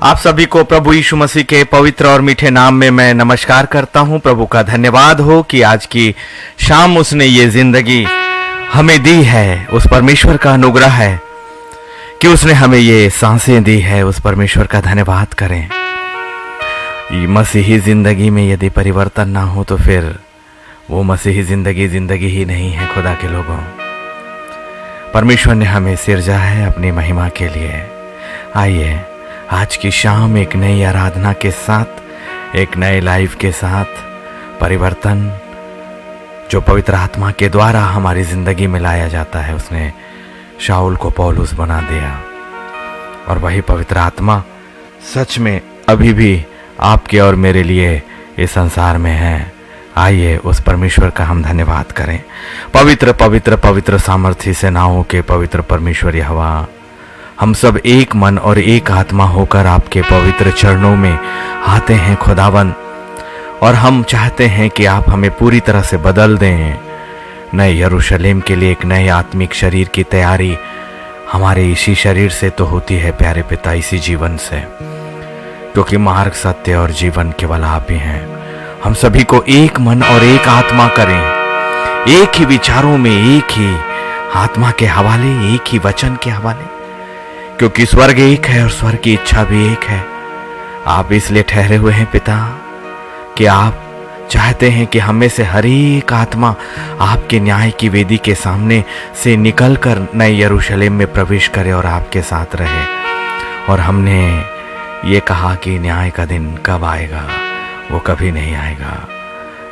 आप सभी को प्रभु यीशु मसीह के पवित्र और मीठे नाम में मैं नमस्कार करता हूं। प्रभु का धन्यवाद हो कि आज की शाम उसने ये जिंदगी हमें दी है। उस परमेश्वर का अनुग्रह है कि उसने हमें ये सांसें दी है। उस परमेश्वर का धन्यवाद करें। ये मसीही जिंदगी में यदि परिवर्तन ना हो तो फिर वो मसीही जिंदगी ही नहीं है। खुदा के लोगों, परमेश्वर ने हमें सिरजा है अपनी महिमा के लिए। आइए आज की शाम एक नई आराधना के साथ, एक नए लाइफ के साथ परिवर्तन जो पवित्र आत्मा के द्वारा हमारी जिंदगी में लाया जाता है। उसने शाऊल को पौलुस बना दिया और वही पवित्र आत्मा सच में अभी भी आपके और मेरे लिए इस संसार में है। आइए उस परमेश्वर का हम धन्यवाद करें। पवित्र पवित्र पवित्र सामर्थ्य सेनाओं के पवित्र परमेश्वर यहोवा, हम सब एक मन और एक आत्मा होकर आपके पवित्र चरणों में आते हैं खुदावन, और हम चाहते हैं कि आप हमें पूरी तरह से बदल दें। नए यरूशलेम के लिए एक नए आत्मिक शरीर की तैयारी हमारे इसी शरीर से तो होती है प्यारे पिता, इसी जीवन से, क्योंकि मार्ग सत्य और जीवन केवल आप ही हैं। हम सभी को एक मन और एक आत्मा करें, एक ही विचारों में, एक ही आत्मा के हवाले, एक ही वचन के हवाले, क्योंकि स्वर्ग एक है और स्वर्ग की इच्छा भी एक है। आप इसलिए ठहरे हुए हैं पिता कि आप चाहते हैं कि हमें से हर एक आत्मा आपके न्याय की वेदी के सामने से निकलकर नए यरूशलेम में प्रवेश करे और आपके साथ रहे। और हमने ये कहा कि न्याय का दिन कब आएगा, वो कभी नहीं आएगा,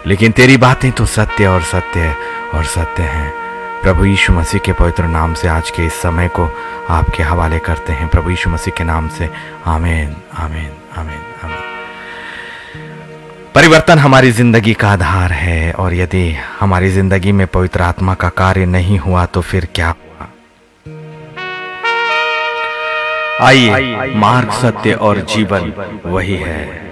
लेकिन तेरी बातें तो सत्य और सत्य और सत्य हैं। प्रभु यीशु मसीह के पवित्र नाम से आज के इस समय को आपके हवाले करते हैं। प्रभु यीशु मसीह के नाम से आमीन आमीन आमीन आमीन। परिवर्तन हमारी जिंदगी का आधार है, और यदि हमारी जिंदगी में पवित्र आत्मा का कार्य नहीं हुआ तो फिर क्या हुआ? आइए, मार्ग सत्य और जीवन वही है।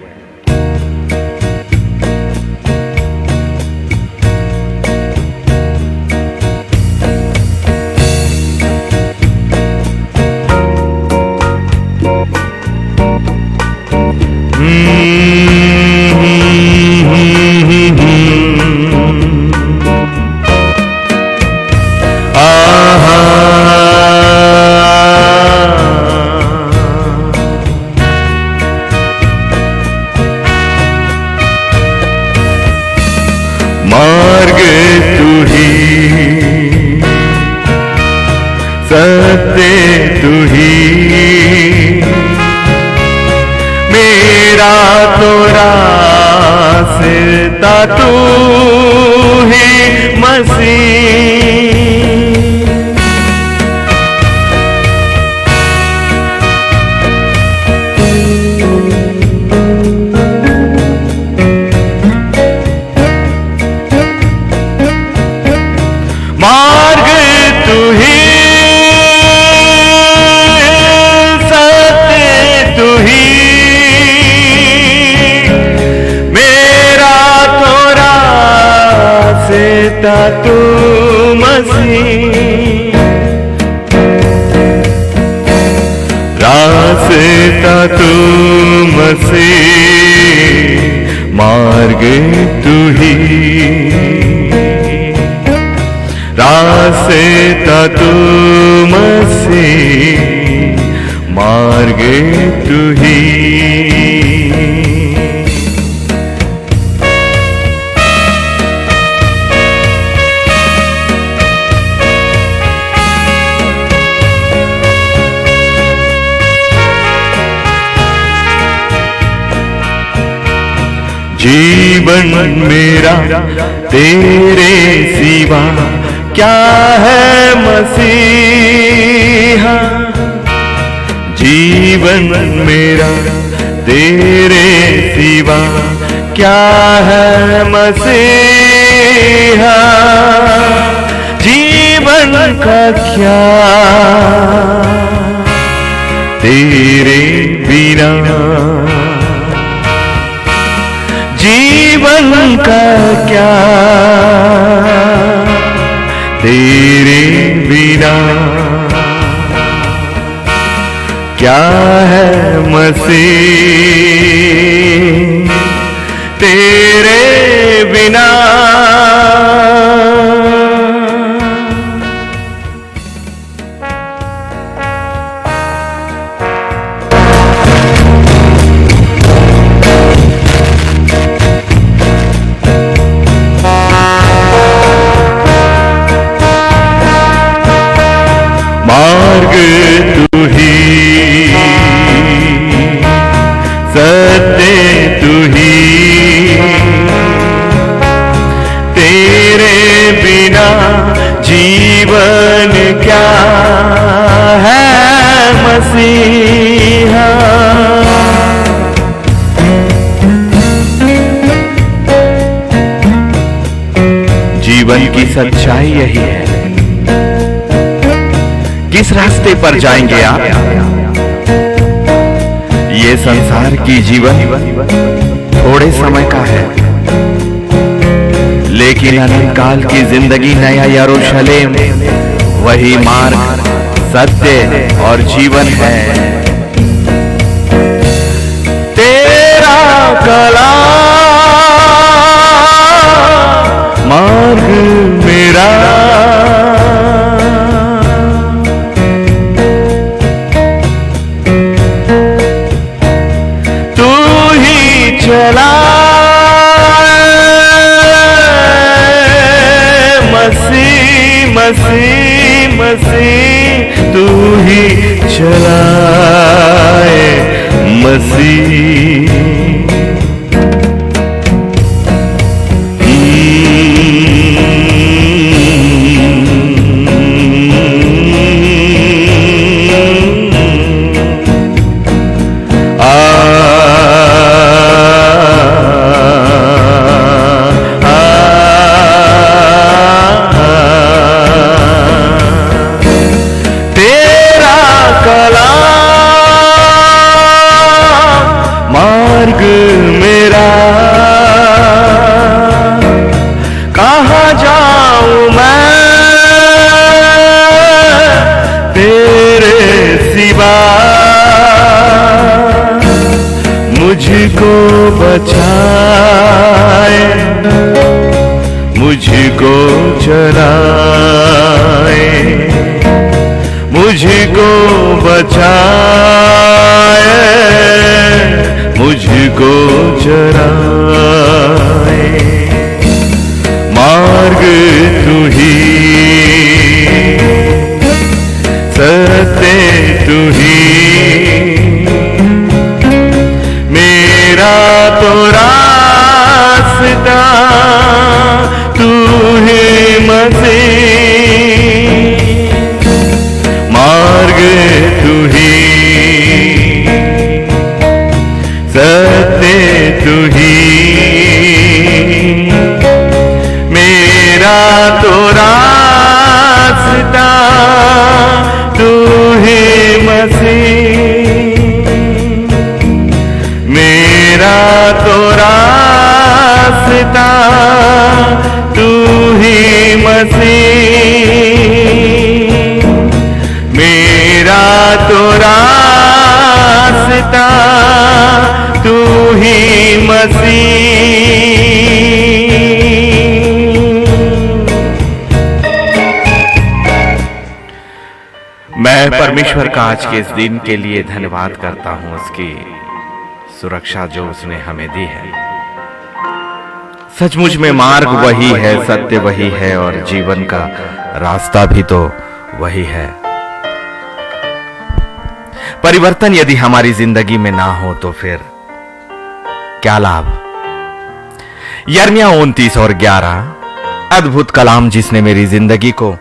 मार्ग तू ही, सत्य तू ही, मेरा तो रास्ता तू ही मसीह। मार्ग तू ही, सत्य तू ही, मेरा तो रास्ता तू मसीह। रास्ता तू मसीह, मार्ग तू ही, रास्ता तू मसीह, मार्ग तू ही। जीवन मेरा तेरे सिवा क्या है मसीहा। जीवन मेरा तेरे सिवा क्या है मसीहा। जीवन का क्या तेरे बिना, जीवन का क्या तेरे बिना। क्या है मसीह तेरे बिना। मार्ग तू ही, सत्य तू ही, तेरे बिना जीवन क्या है मसीहा। जीवन की सच्चाई यही है। किस रास्ते पर जाएंगे आप? ये संसार की जीवन थोड़े समय का है, लेकिन अनंत काल की जिंदगी नया यरूशलेम वही मार्ग, सत्य और जीवन है। तेरा कलाम मार्ग मेरा, तू ही चला मसीह मसीह मसीह, तू ही चलाए मसीह। मार्ग मेरा, कहाँ जाऊं मैं तेरे सिवा। मुझको बचाए, मुझको चलाए, मुझको बचाए, मुझको चराए। मार्ग तू ही, सत्य तू ही, मेरा तो रास्ता तू ही मसीह। मार्ग तू ही, सत्य तू ही, मेरा तो रास्ता तू ही मसीह। मेरा तो रास्ता तू ही मसीह। मेरा तो रास्ता तू ही मसीह। मैं परमेश्वर का आज के इस दिन के लिए धन्यवाद करता हूं, उसकी सुरक्षा जो उसने हमें दी है। सचमुच में मार्ग वही है, सत्य वही है और जीवन का रास्ता भी तो वही है। परिवर्तन यदि हमारी जिंदगी में ना हो तो फिर क्या लाभ। यिर्मयाह 29 और 11, अद्भुत कलाम जिसने मेरी जिंदगी को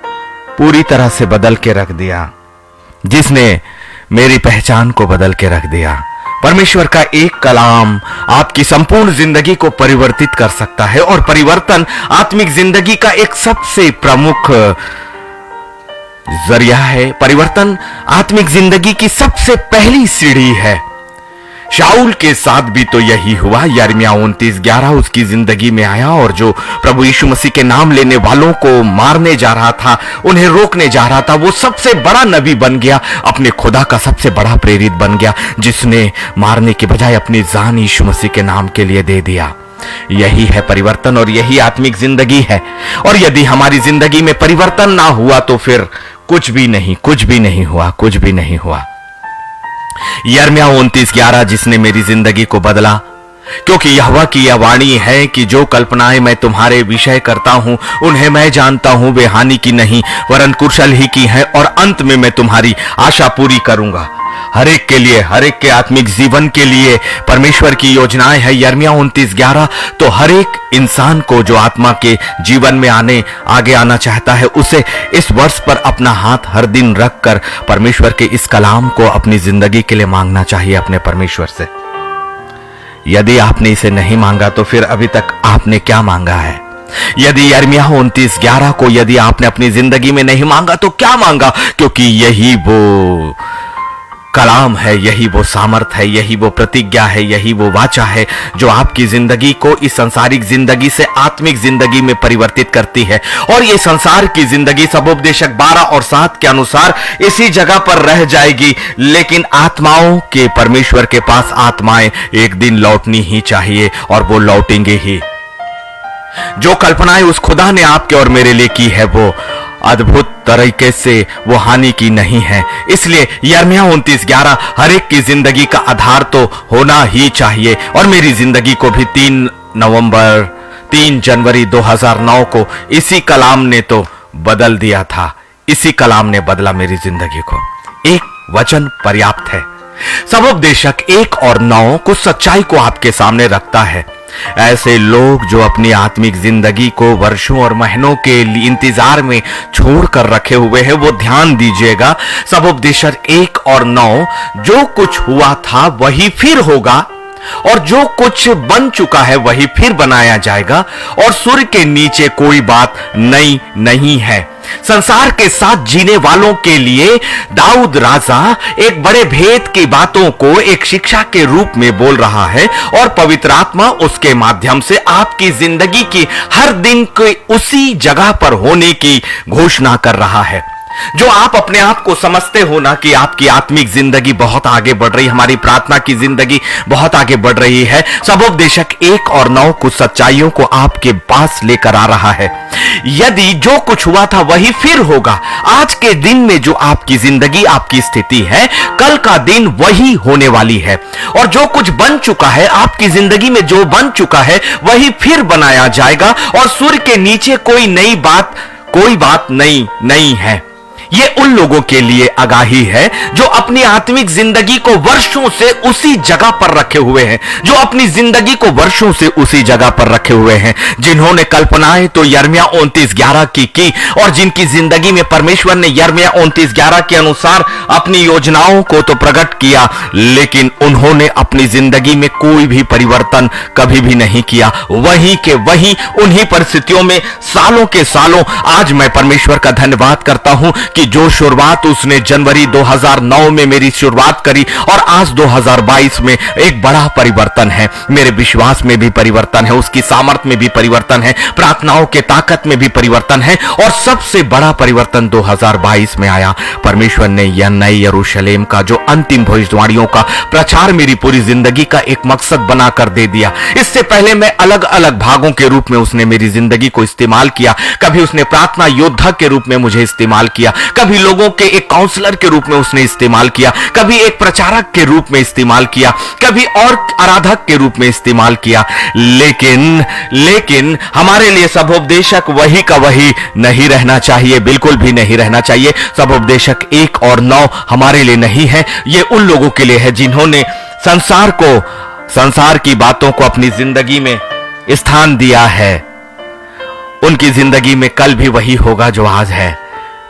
पूरी तरह से बदल के रख दिया, जिसने मेरी पहचान को बदल के रख दिया। परमेश्वर का एक कलाम आपकी संपूर्ण जिंदगी को परिवर्तित कर सकता है और परिवर्तन आत्मिक जिंदगी का एक सबसे प्रमुख जरिया है। परिवर्तन आत्मिक जिंदगी की सबसे पहली सीढ़ी है। शाऊल के साथ भी तो यही हुआ। यिर्मयाह 29:11 उसकी जिंदगी में आया और जो प्रभु यीशु मसीह के नाम लेने वालों को मारने जा रहा था, उन्हें रोकने जा रहा था, वो सबसे बड़ा नबी बन गया, अपने खुदा का सबसे बड़ा प्रेरित बन गया, जिसने मारने के बजाय अपनी जान यीशु मसीह के नाम के लिए दे दिया। यही है परिवर्तन और यही आत्मिक जिंदगी है। और यदि हमारी जिंदगी में परिवर्तन ना हुआ तो फिर कुछ भी नहीं हुआ। यिर्मयाह 29:11 जिसने मेरी जिंदगी को बदला, क्योंकि यहोवा की यह वाणी है कि जो कल्पनाएं मैं तुम्हारे विषय करता हूं उन्हें मैं जानता हूं, वे हानि की नहीं वरन कुशल ही की है, और अंत में मैं तुम्हारी आशा पूरी करूंगा। हर एक के लिए, हर एक के आत्मिक जीवन के लिए परमेश्वर की योजनाएं है। यिर्मयाह 29:11 तो हर एक इंसान को जो आत्मा के जीवन में आगे आना चाहता है, उसे इस वर्ष पर अपना हाथ हर दिन रखकर परमेश्वर के इस कलाम को अपनी जिंदगी के लिए मांगना चाहिए अपने परमेश्वर से। यदि आपने इसे नहीं मांगा तो फिर अभी तक आपने क्या मांगा है? यदि यिर्मयाह 29:11 को यदि आपने अपनी जिंदगी में नहीं मांगा तो क्या मांगा? क्योंकि यही वो कलाम है, यही वो सामर्थ है, यही वो प्रतिज्ञा है, यही वो वाचा है जो आपकी जिंदगी को इस संसारिक जिंदगी से आत्मिक जिंदगी में परिवर्तित करती है। और ये संसार की जिंदगी सबोपदेशक 12 और 7 के अनुसार इसी जगह पर रह जाएगी, लेकिन आत्माओं के परमेश्वर के पास आत्माएं एक दिन लौटनी ही चाहिए और वो लौटेंगे ही। जो कल्पनाएं उस खुदा ने आपके और मेरे लिए की है वो अद्भुत तरीके से वो हानि की नहीं है। इसलिए यिर्मयाह 29:11 हर एक की जिंदगी का आधार तो होना ही चाहिए। और मेरी जिंदगी को भी 3 जनवरी 2009 को इसी कलाम ने तो बदल दिया था। इसी कलाम ने बदला मेरी जिंदगी को। एक वचन पर्याप्त है। सबोपदेशक 1 और 9 को सच्चाई को आपके सामने रखता है। ऐसे लोग जो अपनी आत्मिक जिंदगी को वर्षों और महीनों के इंतजार में छोड़ कर रखे हुए हैं, वो ध्यान दीजिएगा। सबोपदेशक 1 और 9 जो कुछ हुआ था वही फिर होगा, और जो कुछ बन चुका है वही फिर बनाया जाएगा, और सूर्य के नीचे कोई बात नई नहीं है। संसार के साथ जीने वालों के लिए दाऊद राजा एक बड़े भेद की बातों को एक शिक्षा के रूप में बोल रहा है, और पवित्र आत्मा उसके माध्यम से आपकी जिंदगी की हर दिन के उसी जगह पर होने की घोषणा कर रहा है। जो आप अपने आप को समझते हो ना कि आपकी आत्मिक जिंदगी बहुत आगे बढ़ रही, हमारी प्रार्थना की जिंदगी बहुत आगे बढ़ रही है, सबोपदेशक 1 और 9 कुछ सच्चाइयों को आपके पास लेकर आ रहा है। यदि जो कुछ हुआ था वही फिर होगा, आज के दिन में जो आपकी जिंदगी, आपकी स्थिति है, कल का दिन वही होने वाली है। और जो कुछ बन चुका है, आपकी जिंदगी में जो बन चुका है वही फिर बनाया जाएगा, और सूर्य के नीचे कोई बात नई नहीं है। ये उन लोगों के लिए आगाही है जो अपनी आत्मिक जिंदगी को वर्षों से उसी जगह पर रखे हुए हैं, जो अपनी जिंदगी को वर्षों से उसी जगह पर रखे हुए हैं, जिन्होंने कल्पनाएं तो यिर्मयाह 29:11 की, और जिनकी जिंदगी में परमेश्वर ने यिर्मयाह 29:11 के अनुसार अपनी योजनाओं को तो प्रकट किया, लेकिन उन्होंने अपनी जिंदगी में कोई भी परिवर्तन कभी भी नहीं किया। वहीं के वहीं उन्हीं परिस्थितियों में सालों के सालों आज मैं परमेश्वर का धन्यवाद करता हूं कि जो शुरुआत उसने जनवरी 2009 में मेरी शुरुआत करी, और आज 2022 में एक बड़ा परिवर्तन है। मेरे विश्वास में भी परिवर्तन है, उसकी सामर्थ में भी परिवर्तन है, प्रार्थनाओं के ताकत में भी परिवर्तन है, और सबसे बड़ा परिवर्तन 2022 में आया। परमेश्वर ने यह नए यरूशलेम का जो अंतिम भविष्यवाणियों का प्रचार मेरी पूरी जिंदगी का एक मकसद बनाकर दे दिया। इससे पहले मैं अलग अलग भागों के रूप में उसने मेरी जिंदगी को इस्तेमाल किया। कभी उसने प्रार्थना योद्धा के रूप में मुझे इस्तेमाल किया, कभी लोगों के एक काउंसलर के रूप में उसने इस्तेमाल किया, कभी एक प्रचारक के रूप में इस्तेमाल किया, कभी और आराधक के रूप में इस्तेमाल किया। लेकिन हमारे लिए सबोपदेशक वही का वही नहीं रहना चाहिए, बिल्कुल भी नहीं रहना चाहिए। सबोपदेशक 1 और 9 हमारे लिए नहीं है, ये उन लोगों के लिए है जिन्होंने संसार की बातों को अपनी जिंदगी में स्थान दिया है। उनकी जिंदगी में कल भी वही होगा जो आज है,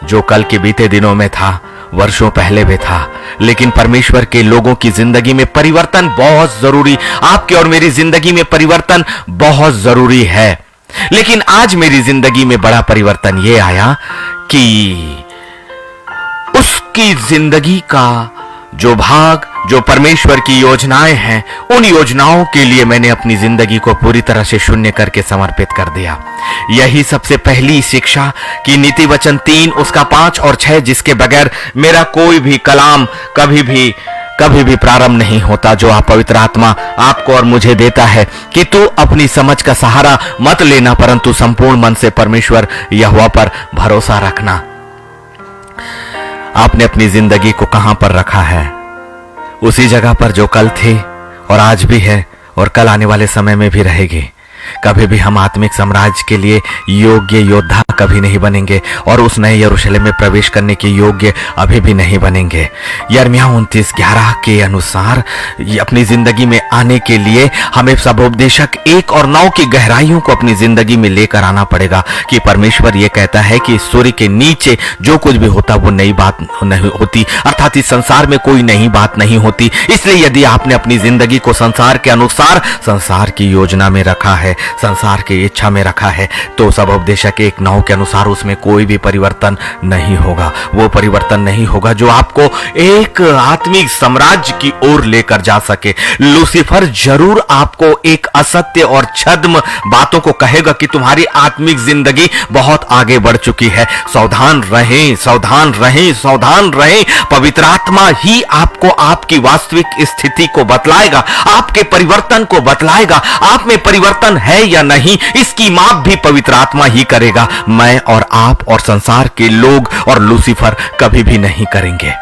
जो कल के बीते दिनों में था, वर्षों पहले भी था। लेकिन परमेश्वर के लोगों की जिंदगी में परिवर्तन बहुत जरूरी, आपके और मेरी जिंदगी में परिवर्तन बहुत जरूरी है। लेकिन आज मेरी जिंदगी में बड़ा परिवर्तन यह आया कि उसकी जिंदगी का जो भाग, जो परमेश्वर की योजनाएं हैं, उन योजनाओं के लिए मैंने अपनी जिंदगी को पूरी तरह से शून्य करके समर्पित कर दिया। यही सबसे पहली शिक्षा कि नीति वचन 3 उसका 5 और 6, जिसके बगैर मेरा कोई भी कलाम कभी भी प्रारंभ नहीं होता, जो आप पवित्र आत्मा आपको और मुझे देता है कि तू अपनी समझ का सहारा मत लेना, परंतु संपूर्ण मन से परमेश्वर यहोवा पर भरोसा रखना। आपने अपनी जिंदगी को कहां पर रखा है? उसी जगह पर जो कल थी और आज भी है और कल आने वाले समय में भी रहेगी। कभी भी हम आत्मिक साम्राज्य के लिए योग्य योद्धा कभी नहीं बनेंगे और उस नए यरूशलेम में प्रवेश करने के योग्य अभी भी नहीं बनेंगे। यिर्मयाह 29:11 के अनुसार अपनी जिंदगी में आने के लिए हमें सबोपदेशक 1 और 9 की गहराइयों को अपनी जिंदगी में लेकर आना पड़ेगा कि परमेश्वर ये कहता है कि सूर्य के नीचे जो कुछ भी होता वो नई बात नहीं होती, अर्थात इस संसार में कोई नई बात नहीं होती। इसलिए यदि आपने अपनी जिंदगी को संसार के अनुसार, संसार की योजना में रखा है, संसार की इच्छा में रखा है, तो सबोपदेशक 1:9 के अनुसार उसमें कोई भी परिवर्तन नहीं होगा। वो परिवर्तन नहीं होगा जो आपको एक आत्मिक साम्राज्य की ओर लेकर जा सके। लूसीफर जरूर आपको एक असत्य और छद्म बातों को कहेगा कि तुम्हारी आत्मिक जिंदगी बहुत आगे बढ़ चुकी है। सावधान रहें, सावधान रहें, सावधान रहें। पवित्र आत्मा ही आपको आपकी वास्तविक स्थिति को बतलाएगा, आपके परिवर्तन को बतलाएगा। आप में परिवर्तन है या नहीं, इसकी माप भी पवित्र आत्मा ही करेगा। मैं और आप और संसार के लोग और लूसीफर कभी भी नहीं करेंगे।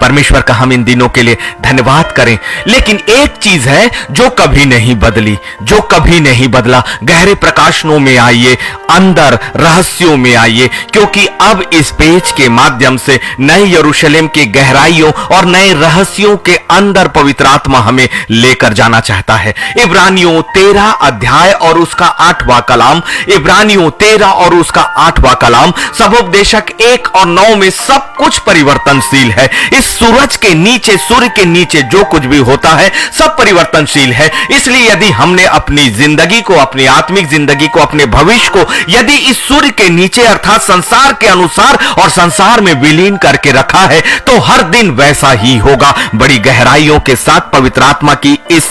परमेश्वर का हम इन दिनों के लिए धन्यवाद करें। लेकिन एक चीज है जो कभी नहीं बदली, जो कभी नहीं बदला। गहरे प्रकाशनों में आइए, अंदर रहस्यों में आइए, क्योंकि अब इस पेज के माध्यम से नए यरूशलेम के गहराइयों और नए रहस्यों के अंदर पवित्र आत्मा हमें लेकर जाना चाहता है। इब्रानियों 13 अध्याय और उसका 8वां कलाम, इब्रानियों 13 और उसका 8वां कलाम, सबोपदेशक 1 और 9 में सब कुछ परिवर्तनशील है। इस सूरज के नीचे, सूर्य के नीचे जो कुछ भी होता है सब परिवर्तनशील है। इसलिए यदि हमने अपनी जिंदगी को, अपनी आत्मिक जिंदगी को, अपने भविष्य को यदि इस सूर्य के नीचे अर्थात संसार के अनुसार और संसार में विलीन करके रखा है, तो हर दिन वैसा ही होगा। बड़ी गहराइयों के साथ पवित्र आत्मा की इस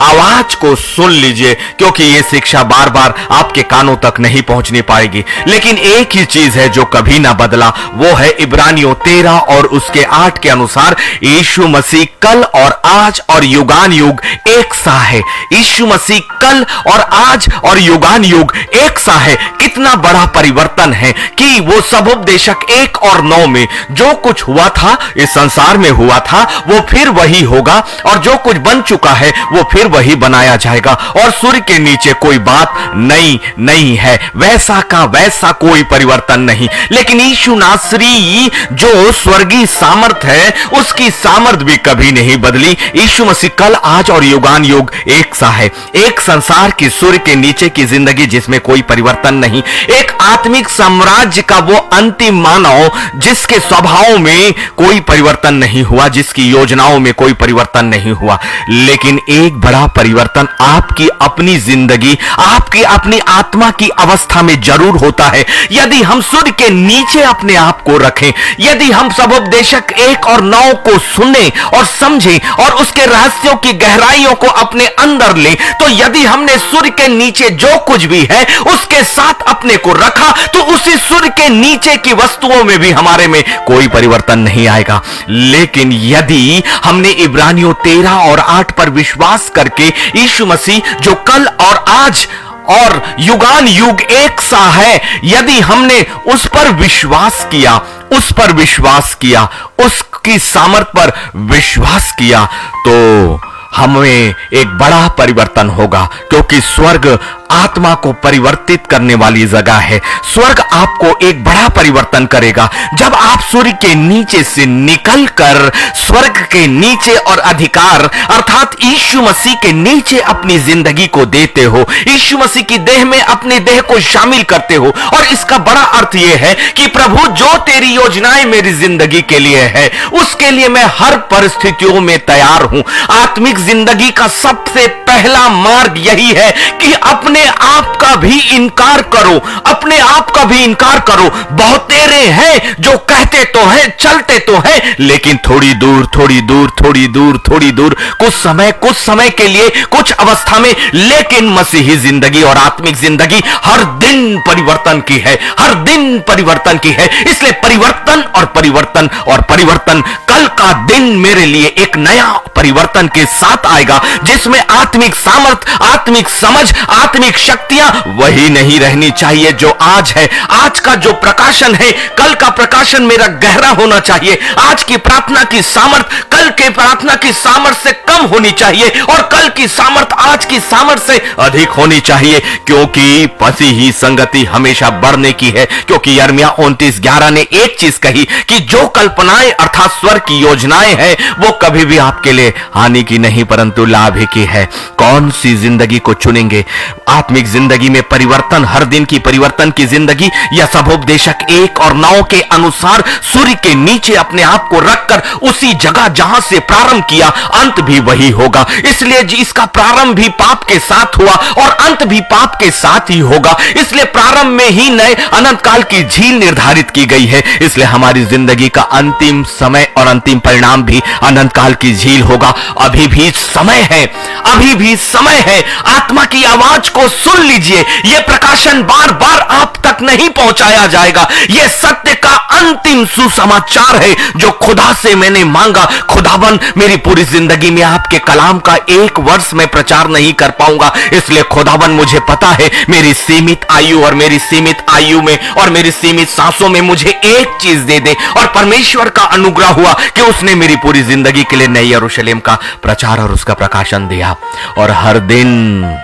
आवाज को सुन लीजिए, क्योंकि यह शिक्षा बार बार आपके कानों तक नहीं पहुंचनी पाएगी। लेकिन एक ही चीज है जो कभी ना बदला, वो है इब्रानियों 13 और उसके 8 के अनुसार यीशु मसीह कल और आज और युगान युग एक सा है। यीशु मसीह कल और आज और युगान युग एक सा है। कितना बड़ा परिवर्तन है कि वो सबोपदेशक 1 और 9 में जो कुछ हुआ था, इस संसार में हुआ था, वो फिर वही होगा, और जो कुछ बन चुका है वो फिर वही बनाया जाएगा, और सूर्य के नीचे कोई बात नई नहीं है, वैसा का वैसा कोई परिवर्तन नहीं। लेकिन यीशु नासरी जो स्वर्गीय सामर्थ है, उसकी सामर्थ भी कभी नहीं बदली। यीशु मसीह कल आज और युगान युग एक सा है। एक संसार की सूर्य के नीचे की जिंदगी जिसमें कोई परिवर्तन नहीं, एक आत्मिक साम्राज्य का वो अंतिम मानव जिसके स्वभाव में कोई परिवर्तन नहीं हुआ, जिसकी योजनाओं में कोई परिवर्तन नहीं हुआ। लेकिन एक बड़ा परिवर्तन आपकी अपनी जिंदगी, आपकी अपनी आत्मा की अवस्था में जरूर होता है। यदि हम सूर्य के नीचे अपने आप को रखें, यदि हम सबोपदेशक 1 और 9 को सुने और समझें और उसके रहस्यों की गहराइयों को अपने अंदर लें, तो यदि हमने सूर्य के नीचे जो कुछ भी है उसके साथ अपने को रखा, तो उसी सूर्य के नीचे की वस्तुओं में भी हमारे में कोई परिवर्तन नहीं आएगा। लेकिन यदि हमने इब्रानियों 13 और 8 पर विश्वास करके यीशु मसीह जो कल और आज और युगान युग एक सा है, यदि हमने उस पर विश्वास किया, उस पर विश्वास किया, उसकी सामर्थ पर विश्वास किया, तो हमें एक बड़ा परिवर्तन होगा। क्योंकि स्वर्ग आत्मा को परिवर्तित करने वाली जगह है। स्वर्ग आपको एक बड़ा परिवर्तन करेगा जब आप सूर्य के नीचे से निकलकर स्वर्ग के नीचे और अधिकार अर्थात यीशु मसीह के नीचे अपनी जिंदगी को देते हो, यीशु मसीह की देह में अपने देह को शामिल करते हो। और इसका बड़ा अर्थ यह है कि प्रभु जो तेरी योजनाएं मेरी जिंदगी के लिए है, उसके लिए मैं हर परिस्थितियों में तैयार हूं। आत्मिक जिंदगी का सबसे पहला मार्ग यही है कि अपने आप का भी इनकार करो, अपने आप का भी इनकार करो। बहुतेरे हैं जो कहते तो हैं, चलते तो हैं, लेकिन थोड़ी दूर थोड़ी दूर थोड़ी दूर थोड़ी दूर, कुछ समय के लिए, कुछ अवस्था में, लेकिन मसीही जिंदगी और आत्मिक जिंदगी हर दिन परिवर्तन की है, हर दिन परिवर्तन की है। इसलिए परिवर्तन और परिवर्तन और परिवर्तन, कल का दिन मेरे लिए एक नया परिवर्तन के साथ आएगा, जिसमें आत्मिक सामर्थ्य, आत्मिक समझ, आत्मिक शक्तियां वही नहीं रहनी चाहिए जो आज है। आज का जो प्रकाशन है, कल का प्रकाशन मेरा गहरा होना चाहिए। आज की प्रार्थना की सामर्थ्य कल के प्रार्थना की सामर्थ्य से कम होनी चाहिए, और कल की सामर्थ्य आज की सामर्थ्य से अधिक होनी चाहिए, क्योंकि मसीही संगति हमेशा बढ़ने की है। क्योंकि यिर्मयाह 29:11 ने एक चीज कही कि जो कल्पनाएं अर्थात स्वर्ग की योजनाएं हैं, वो कभी भी आपके लिए हानि की नहीं परंतु लाभ ही की है। कौन सी जिंदगी को चुनेंगे? आत्मिक जिंदगी में परिवर्तन, हर दिन की परिवर्तन की जिंदगी, या सबोपदेशक 1 और 9 के अनुसार सूर्य के नीचे अपने आप को रखकर उसी जगह जहां से प्रारंभ किया, अंत भी वही होगा। इसलिए इसका प्रारंभ भी पाप के साथ हुआ और अंत भी पाप के साथ ही होगा। इसलिए प्रारंभ में ही नए अनंत काल की झील निर्धारित की गई है। इसलिए हमारी जिंदगी का अंतिम समय और अंतिम परिणाम भी अनंत काल की झील होगा। अभी भी समय है, अभी भी समय है। आत्मा की आवाज को सुन लीजिए। यह प्रकाशन बार बार आप तक नहीं पहुंचाया जाएगा। यह सत्य का अंतिम सुसमाचार है जो खुदा से मैंने मांगा। खुदावन, मेरी पूरी जिंदगी में आपके कलाम का 1 वर्ष में प्रचार नहीं कर पाऊंगा, इसलिए खुदावन मुझे पता है मेरी सीमित आयु और मेरी सीमित आयु में और मेरी सीमित सांसों में मुझे एक चीज दे दे। और परमेश्वर का अनुग्रह हुआ कि उसने मेरी पूरी जिंदगी के लिए नई यरूशलेम का प्रचार और उसका प्रकाशन दिया, और हर दिन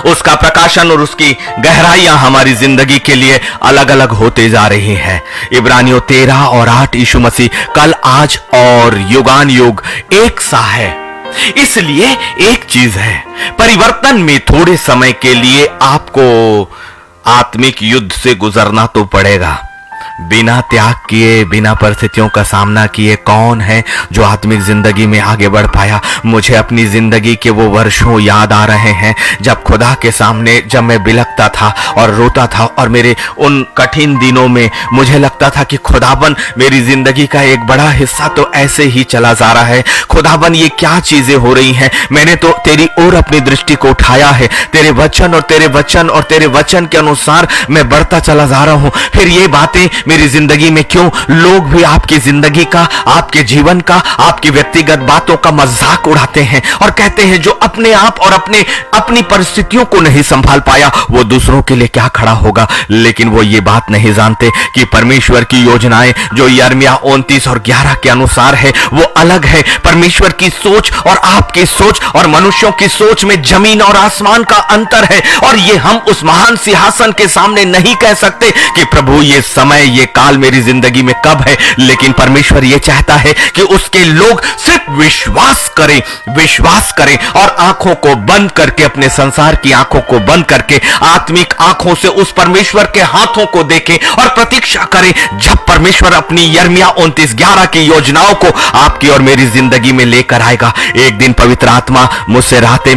उसका प्रकाशन और उसकी गहराइयां हमारी जिंदगी के लिए अलग अलग होते जा रही हैं। इब्रानियों 13 और 8, यीशु मसीह कल, आज और युगान युग एक सा है। इसलिए एक चीज है, परिवर्तन में थोड़े समय के लिए आपको आत्मिक युद्ध से गुजरना तो पड़ेगा। बिना त्याग किए, बिना परिस्थितियों का सामना किए कौन है जो आत्मिक जिंदगी में आगे बढ़ पाया? मुझे अपनी जिंदगी के वो वर्षों याद आ रहे हैं जब खुदा के सामने जब मैं बिलखता था और रोता था, और मेरे उन कठिन दिनों में मुझे लगता था कि खुदाबन, मेरी जिंदगी का एक बड़ा हिस्सा तो ऐसे ही चला जा रहा है। खुदाबन, ये क्या चीजें हो रही हैं? मैंने तो तेरी ओर अपनी दृष्टि को उठाया है, तेरे वचन और तेरे वचन और तेरे वचन के अनुसार मैं बढ़ता चला जा रहा हूं। फिर ये बातें मेरी जिंदगी में क्यों? लोग भी आपकी जिंदगी का, आपके जीवन का, आपकी व्यक्तिगत बातों का मजाक उड़ाते हैं और कहते हैं जो अपने आप और अपनी परिस्थितियों को नहीं संभाल पाया, वो दूसरों के लिए क्या खड़ा होगा। लेकिन वो ये बात नहीं जानते कि परमेश्वर की योजनाएं जो यिर्मयाह 29 और 11 के अनुसार है, वो अलग है। परमेश्वर की सोच और आपकी सोच और मनुष्यों की सोच में जमीन और आसमान का अंतर है। और ये हम उस महान सिंहासन के सामने नहीं कह सकते कि प्रभु ये समय, ये काल मेरी जिंदगी में कब है। लेकिन परमेश्वर ये चाहता है कि उसके लोग सिर्फ विश्वास करें और आंखों को बंद करके, अपने संसार की आंखों को बंद करके आत्मिक आंखों से उस परमेश्वर के हाथों को देखें और प्रतीक्षा करें जब परमेश्वर अपनी यिर्मयाह 29:11 की योजनाओं को आपकी और मेरी जिंदगी में लेकर आएगा। एक दिन पवित्र आत्मा मुझसे रात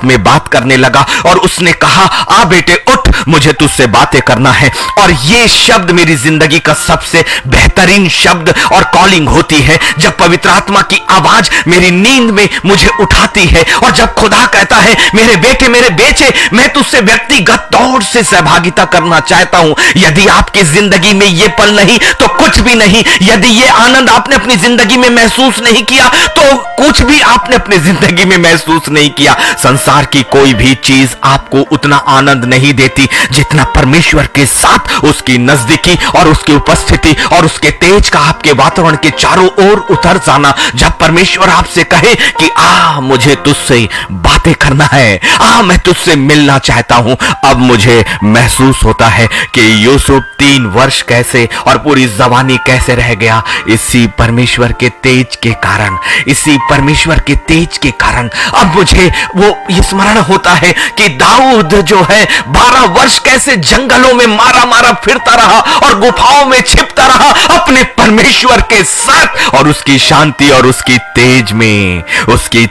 में बात करने लगा और उसने कहा, आ बेटे उठ, मुझे तुझसे बातें करना है। और ये शब्द मेरी जिंदगी का सबसे बेहतरीन शब्द और कॉलिंग होती है जब पवित्र आत्मा की आवाज मेरी नींद में मुझे उठाती है, और जब खुदा कहता है, मेरे बेटे, मेरे बेचे, मैं तुझसे व्यक्तिगत तौर से सहभागिता करना चाहता हूं। यदि आपकी जिंदगी में ये पल नहीं तो कुछ भी नहीं। यदि ये आनंद आपने अपनी जिंदगी में महसूस नहीं किया तो कुछ भी आपने अपनी जिंदगी में महसूस नहीं किया। संसार की कोई भी चीज आपको उतना आनंद नहीं देती जितना परमेश्वर के साथ उसकी नजदीकी और उसकी उपस्थिति और उसके तेज का आपके वातावरण के चारों ओर उतर जाना। जब परमेश्वर आपसे कहे कि आ, मुझे तुझसे बातें करना है, आ, मैं तुझसे मिलना चाहता हूं, अब मुझे महसूस होता है कि यूसुफ 3 वर्ष कैसे और पूरी जवानी कैसे रह गया, इसी परमेश्वर के तेज के कारण, इसी परमेश्वर के तेज के कारण। अब मुझे वो स्मरण होता है कि दाऊद जो है 12 वर्ष कैसे जंगलों में मारा मारा फिरता रहा और गुफाओं में छिपता रहा अपने परमेश्वर के साथ और उसकी शांति और उसकी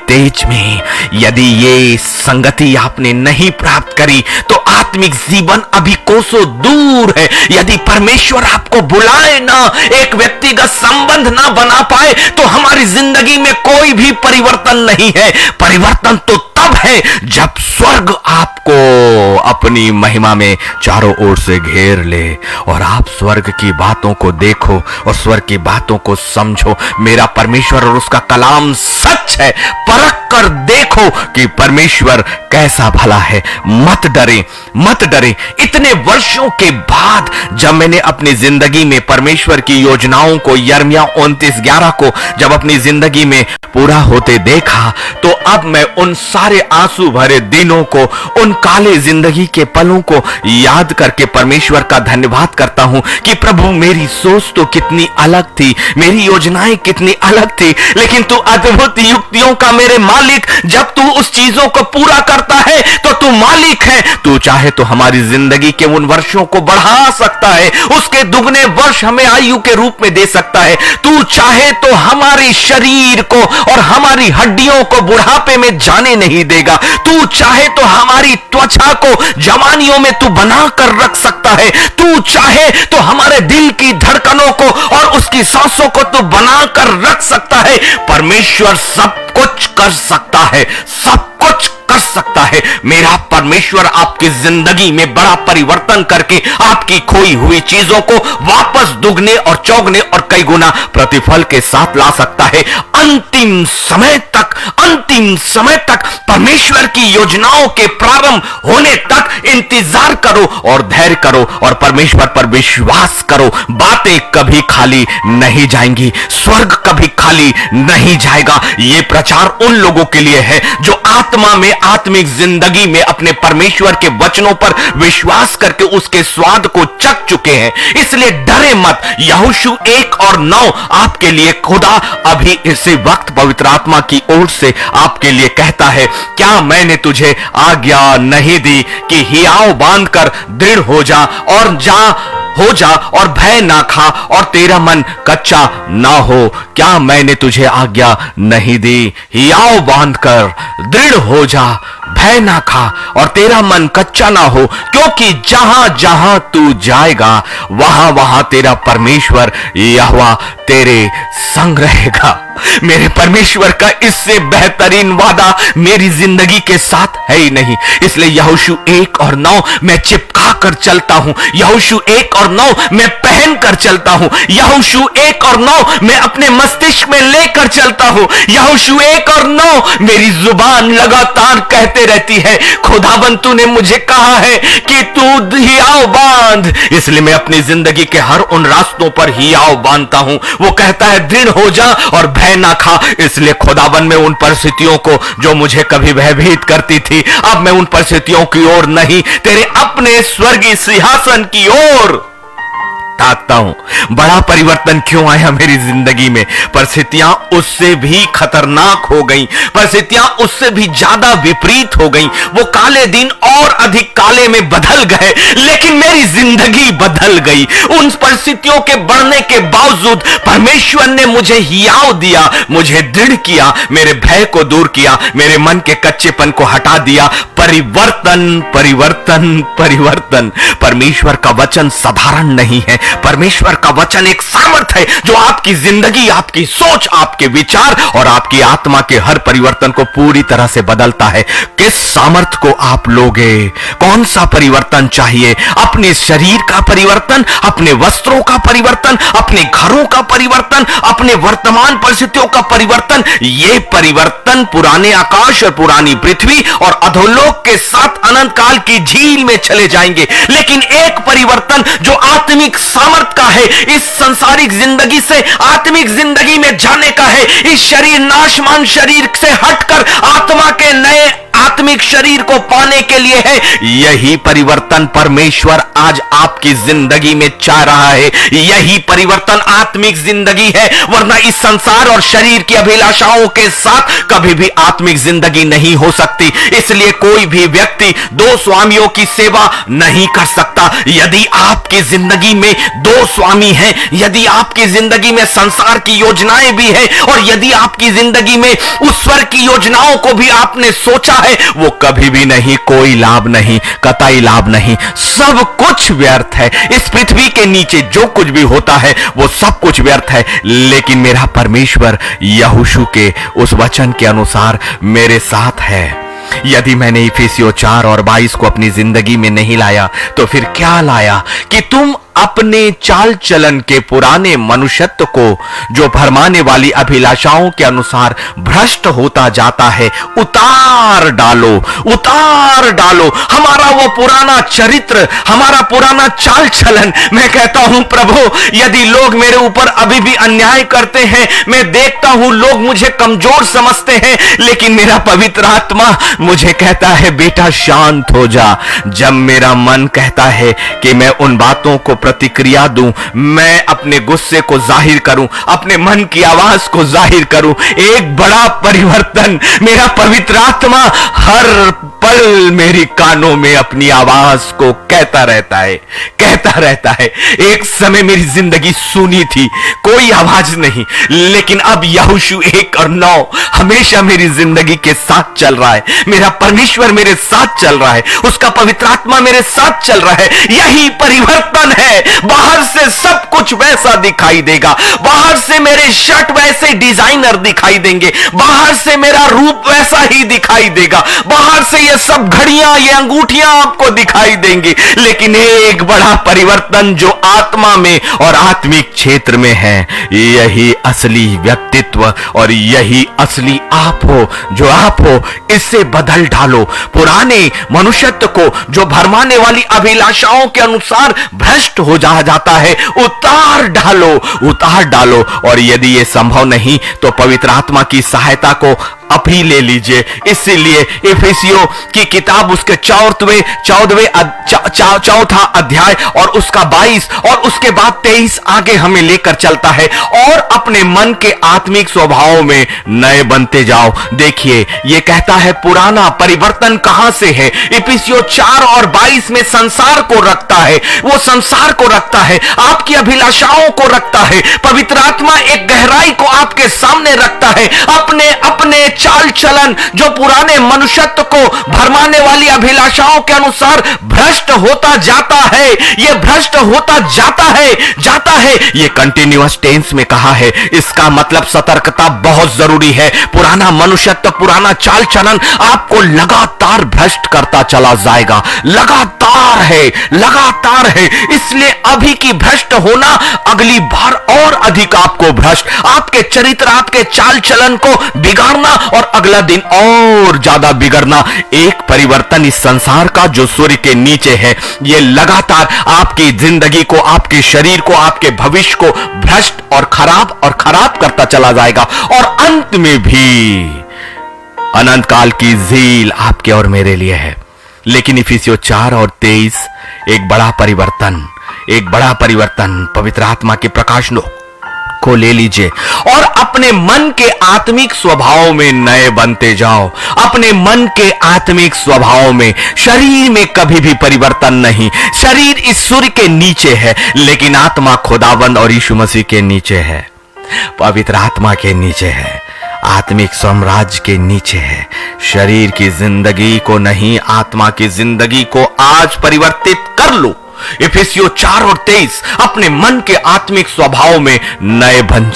तेज में यदि ये संगति आपने नहीं प्राप्त करी तो आत्मिक जीवन अभी कोसों दूर है। यदि परमेश्वर आपको बुलाए ना, एक व्यक्तिगत संबंध ना बना पाए तो हमारी जिंदगी में कोई भी परिवर्तन नहीं है। परिवर्तन तो तब है जब स्वर्ग आपको अपनी महिमा में चारों ओर से घेर ले और आप स्वर्ग की बातों को देखो और स्वर्ग की बातों को समझो। मेरा परमेश्वर और उसका कलाम सच है, परख कर देखो कि परमेश्वर कैसा भला है। मत डरे। इतने वर्षों के बाद जब मैंने अपनी जिंदगी में परमेश्वर की योजनाओं को यिर्मयाह 29:11 को जब अपनी जिंदगी में पूरा होते देखा तो अब मैं उन सारे आंसू भरे दिनों को, उन काले जिंदगी के पलों को याद करके परमेश्वर का धन्यवाद करता हूं कि प्रभु मेरी सोच तो कितनी अलग थी, मेरी योजनाएं कितनी अलग थी, लेकिन तू अद्भुत युक्तियों का मेरे मालिक, जब तू उस चीजों को पूरा करता है तो तू मालिक है। तू चाहे तो हमारी जिंदगी के उन वर्षों को बढ़ा सकता है, उसके दुगने वर्ष हमें आयु के रूप में दे सकता है। तू चाहे तो हमारे शरीर को और हमारी हड्डियों को बुढ़ापे में जाने नहीं देगा। तू चाहे तो हमारी त्वचा को जवानियों में तू बना कर रख सकता है। तू चाहे तो हमारे दिल की धड़कनों को और उसकी सांसों को तू बना कर रख सकता है। परमेश्वर सब कुछ कर सकता है, सब कुछ कर सकता है। मेरा परमेश्वर आपकी जिंदगी में बड़ा परिवर्तन करके आपकी खोई हुई चीजों को वापस दुगने और चौगने और कई गुना प्रतिफल के साथ ला सकता है। अंतिम समय तक परमेश्वर की योजनाओं के प्रारंभ होने तक इंतजार करो और धैर्य करो और परमेश्वर पर विश्वास करो। बातें कभी खाली नहीं जाएंगी, स्वर्ग कभी खाली नहीं जाएगा। ये प्रचार उन लोगों के लिए है जो आत्मा में, आत्मिक जिंदगी में अपने परमेश्वर के वचनों पर विश्वास करके उसके स्वाद को चख चुके हैं। इसलिए डरे मत। यहोशू 1:9 आपके लिए खुदा अभी इसी वक्त पवित्र आत्मा की ओर से आपके लिए कहता है, क्या मैंने तुझे आज्ञा नहीं दी कि हियाव बांधकर दृढ़ हो जा और भय ना खा और तेरा मन कच्चा ना हो। क्या मैंने तुझे आज्ञा नहीं दी? हियाव बांधकर दृढ़ हो जा, भय ना खा और तेरा मन कच्चा ना हो, क्योंकि जहां जहां तू जाएगा वहां वहां तेरा परमेश्वर यहोवा तेरे संग रहेगा। मेरे परमेश्वर का इससे बेहतरीन वादा मेरी जिंदगी के साथ है ही नहीं। इसलिए यहोशू 1:9 मैं चिपका कर चलता हूं, यहोशू 1:9 मैं पहन कर चलता हूं, यहोशू 1:9 मैं अपने मस्तिष्क में लेकर चलता हूं, यहोशू 1:9 मेरी जुबान लगातार कहते रहती है, खुदावन तूने मुझे कहा है कि तू हियाव बांध। इसलिए मैं अपनी जिंदगी के हर उन रास्तों पर हियाव बांधता हूं। वो कहता है दृढ़ हो जा और भय ना खा। इसलिए खुदावन में उन परिस्थितियों को जो मुझे कभी भयभीत करती थी, अब मैं उन परिस्थितियों की ओर नहीं, तेरे अपने स्वर्गीय सिंहासन की ओर ताकता हूं। बड़ा परिवर्तन क्यों आया मेरी जिंदगी में? परिस्थितियां उससे भी खतरनाक हो गई, परिस्थितियां उससे भी ज्यादा विपरीत हो गई। वो काले दिन और अधिक काले में बदल गए, लेकिन मेरी जिंदगी बदल गई। उन परिस्थितियों के बढ़ने के बावजूद परमेश्वर ने मुझे हियाव दिया, मुझे दृढ़ किया, मेरे भय को दूर किया, मेरे मन के कच्चेपन को हटा दिया। परिवर्तन, परिवर्तन, परिवर्तन। परमेश्वर का वचन साधारण नहीं है। परमेश्वर का वचन एक सामर्थ है जो आपकी जिंदगी, आपकी सोच, आपके विचार और आपकी आत्मा के हर परिवर्तन को पूरी तरह से बदलता है। किस सामर्थ को आप लोगे? कौन सा परिवर्तन चाहिए? अपने शरीर का परिवर्तन, अपने वस्त्रों का परिवर्तन, अपने घरों का परिवर्तन, अपने वर्तमान परिस्थितियों का परिवर्तन? ये परिवर्तन पुराने आकाश और पुरानी पृथ्वी और अधोलोक के साथ अनंत काल की झील में चले जाएंगे, लेकिन एक परिवर्तन जो आत्मिक सामर्थ का है, इस संसारिक जिंदगी से आत्मिक जिंदगी में जाने का है, इस शरीर नाशमान शरीर से हटकर आत्मा के नए आत्मिक शरीर को पाने के लिए है। यही परिवर्तन परमेश्वर आज आपकी जिंदगी में चाह रहा है। यही परिवर्तन आत्मिक जिंदगी है, वरना इस संसार और शरीर की अभिलाषाओं के साथ कभी भी आत्मिक जिंदगी नहीं हो सकती। इसलिए कोई भी व्यक्ति दो स्वामियों की सेवा नहीं कर सकता। यदि आपकी जिंदगी में दो स्वामी हैं, यदि आपकी जिंदगी में संसार की योजनाएं भी हैं, और यदि आपकी जिंदगी में उस स्वर्ग की योजनाओं को भी आपने सोचा है, वो कभी भी नहीं, कोई लाभ नहीं, कतई लाभ नहीं, सब कुछ व्यर्थ है। इस पृथ्वी के नीचे जो कुछ भी होता है वो सब कुछ व्यर्थ है। लेकिन मेरा परमेश्वर यहोशू के उस वचन के अनुसार मेरे साथ है। यदि मैंने इफिसियों 4 और 22 को अपनी जिंदगी में नहीं लाया तो फिर क्या लाया? कि तुम अपने चाल चलन के पुराने मनुष्यत्व को, जो भरमाने वाली अभिलाषाओं के अनुसार भ्रष्ट होता जाता है, उतार डालो, उतार डालो। हमारा वो पुराना चरित्र, हमारा पुराना चाल चलन। मैं कहता हूं प्रभु, यदि लोग मेरे ऊपर अभी भी अन्याय करते हैं, मैं देखता हूं लोग मुझे कमजोर समझते हैं, लेकिन मेरा पवित्र आत्मा मुझे कहता है बेटा शांत हो जा। जब मेरा मन कहता है कि मैं उन बातों को प्रतिक्रिया दूं, मैं अपने गुस्से को जाहिर करूं, अपने मन की आवाज को जाहिर करूं, एक बड़ा परिवर्तन मेरा पवित्र आत्मा हर पल मेरी कानों में अपनी आवाज को कहता रहता है, कहता रहता है। एक समय मेरी जिंदगी सूनी थी, कोई आवाज नहीं, लेकिन अब यहोशू 1 और 9 हमेशा मेरी जिंदगी के साथ चल रहा है। मेरा परमेश्वर मेरे साथ चल रहा है, उसका पवित्र आत्मा मेरे साथ चल रहा है। यही परिवर्तन है। बाहर से सब कुछ वैसा दिखाई देगा, बाहर से मेरे शर्ट वैसे डिजाइनर दिखाई देंगे, बाहर से मेरा रूप वैसा ही दिखाई देगा, बाहर से ये सब घड़ियां, ये अंगूठियां आपको दिखाई देंगी, लेकिन एक बड़ा परिवर्तन जो आत्मा में और आत्मिक क्षेत्र में है, यही असली व्यक्तित्व और यही असली आप हो। जो आप हो इससे बदल डालो। पुराने मनुष्यत्व को, जो भरमाने वाली अभिलाषाओं के अनुसार भ्रष्ट हो जाता है, उतार डालो, उतार डालो। और यदि यह संभव नहीं तो पवित्र आत्मा की सहायता को अभी ले लीजिए। इसीलिए इफिसियों की किताब उसके 14वां अध्याय और उसका 22 और उसके बाद 23 आगे हमें लेकर चलता है। और अपने मन के आत्मिक स्वभाव में नए बनते जाओ। देखिए ये कहता है पुराना परिवर्तन कहां से है? इफिसियों 4 और 22 में संसार को रखता है, वो संसार को रखता है, आपकी अभिलाषाओं को रखता है। पवित्र आत्मा एक गहराई को आपके सामने रखता है। अपने अपने चाल चलन, जो पुराने मनुष्यत्व को भरमाने वाली अभिलाषाओं के अनुसार भ्रष्ट होता जाता है, यह भ्रष्ट होता जाता है। यह कंटिन्यूअस टेंस में कहा है। इसका मतलब सतर्कता बहुत जरूरी है। पुराना मनुष्यत्व, पुराना चाल चलन आपको लगातार भ्रष्ट करता चला जाएगा। लगातार है। इसलिए अभी की भ्रष्ट होना अगली बार और अधिक आपको भ्रष्ट, आपके चरित्र, आपके चाल चलन को बिगाड़ना और अगला दिन और ज्यादा बिगड़ना। एक परिवर्तन इस संसार का जो सूर्य के नीचे है, यह लगातार आपकी जिंदगी को, आपके शरीर को, आपके भविष्य को भ्रष्ट और खराब करता चला जाएगा। और अंत में भी अनंत काल की झील आपके और मेरे लिए है। लेकिन इफिसियों 4 और 23 एक बड़ा परिवर्तन पवित्र आत्मा के प्रकाश को ले लीजिए और अपने मन के आत्मिक स्वभाव में नए बनते जाओ। अपने मन के आत्मिक स्वभाव में, शरीर में कभी भी परिवर्तन नहीं। शरीर इस सूर्य के नीचे है, लेकिन आत्मा खुदावंद और यीशु मसीह के नीचे है, पवित्र आत्मा के नीचे है, आत्मिक साम्राज्य के नीचे है। शरीर की जिंदगी को नहीं, आत्मा की जिंदगी को आज परिवर्तित कर लो। इफिसियों 4 और 23 अपने मन के आत्मिक स्वभाव में नए बन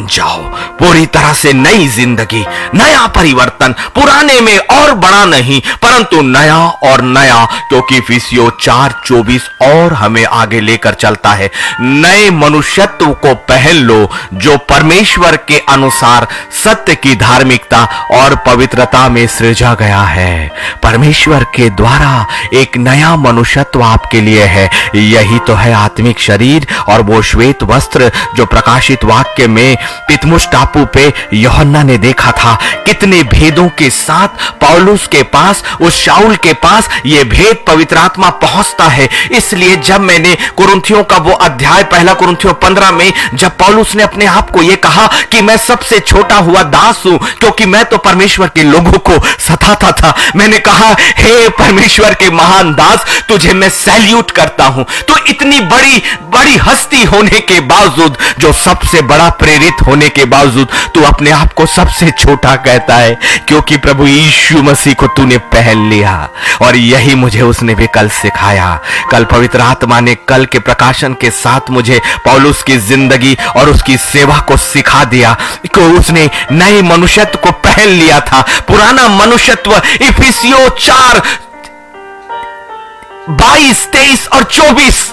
जाओ। पूरी तरह से नई जिंदगी, नया परिवर्तन, पुराने में और बड़ा नहीं परंतु नया और नया। क्योंकि इफिसियों 4:24 और हमें आगे लेकर चलता है। नए मनुष्यत्व को पहन लो, जो परमेश्वर के अनुसार सत्य की धार्मिकता और पवित्रता में सृजा गया है। परमेश्वर के द्वारा एक नया मनुष्यत्व महत्व आपके लिए है। यही तो है आत्मिक शरीर और वो श्वेत वस्त्र जो प्रकाशित वाक्य में पितमुस टापू पे यूहन्ना ने देखा था। कितने भेदों के साथ पौलुस के पास, उस शाऊल के पास ये भेद पवित्र आत्मा पहुंचता है। इसलिए जब मैंने कुरिन्थियों का वो अध्याय, पहला कुरिन्थियों 15 में जब पौलुस ने अपने आप को ये कहा कि मैं सबसे छोटा हुआ दास हूं क्योंकि मैं तो परमेश्वर के लोगों को सताता था, मैंने कहा हे परमेश्वर के महान दास, तुझे मैं सैल्यूट करता हूं। तो इतनी बड़ी बड़ी हस्ती होने के बावजूद, जो सबसे बड़ा प्रेरित होने के बावजूद तू अपने आप को सबसे छोटा कहता है, क्योंकि प्रभु यीशु मसीह को तूने पहन लिया। और यही मुझे उसने भी कल सिखाया। कल पवित्र आत्मा ने कल के प्रकाशन के साथ मुझे पौलुस की जिंदगी और उसकी सेवा को सिखा दिया कि उसने नए मनुष्यत्व को पहन लिया था। पुराना मनुष्यत्व इफिसियों 4 22 23 और 24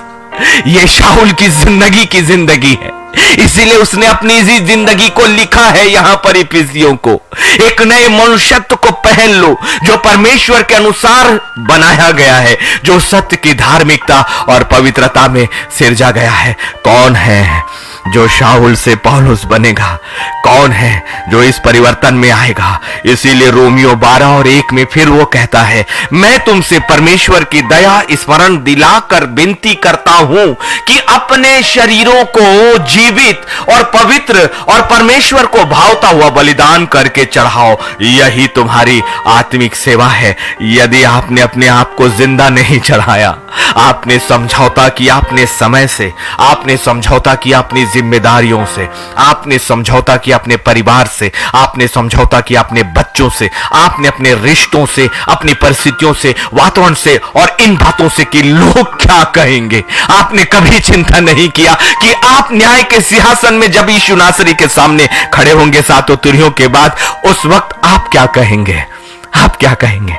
ये शाऊल की जिंदगी है। इसीलिए उसने अपनी इसी जिंदगी को लिखा है यहां पर इफिसियों को। एक नए मनुष्यत्व को पहन लो जो परमेश्वर के अनुसार बनाया गया है, जो सत्य की धार्मिकता और पवित्रता में सिरजा गया है। कौन है जो शाऊल से पौलुस बनेगा? कौन है जो इस परिवर्तन में आएगा? इसीलिए रोमियो 12 और 1 में फिर वो कहता है, मैं तुमसे परमेश्वर की दया स्मरण दिलाकर विनती करता हूं कि अपने शरीरों को जीवित और पवित्र और परमेश्वर को भावता हुआ बलिदान करके चढ़ाओ। यही तुम्हारी आत्मिक सेवा है। यदि आपने अपने आप को जिंदा नहीं चढ़ाया, आपने समझौता किया अपने समय से, आपने समझौता किया अपनी जिम्मेदारियों से, आपने समझौता किया अपने परिवार से, आपने समझौता किया अपने बच्चों से, आपने अपने रिश्तों से, अपनी परिस्थितियों से, वातावरण से और इन बातों से कि लोग क्या कहेंगे। आपने कभी चिंता नहीं किया कि आप न्याय के सिंहासन में जब यीशु नासरी के सामने खड़े होंगे सातों तुरहियों के बाद, उस वक्त आप क्या कहेंगे? आप क्या कहेंगे?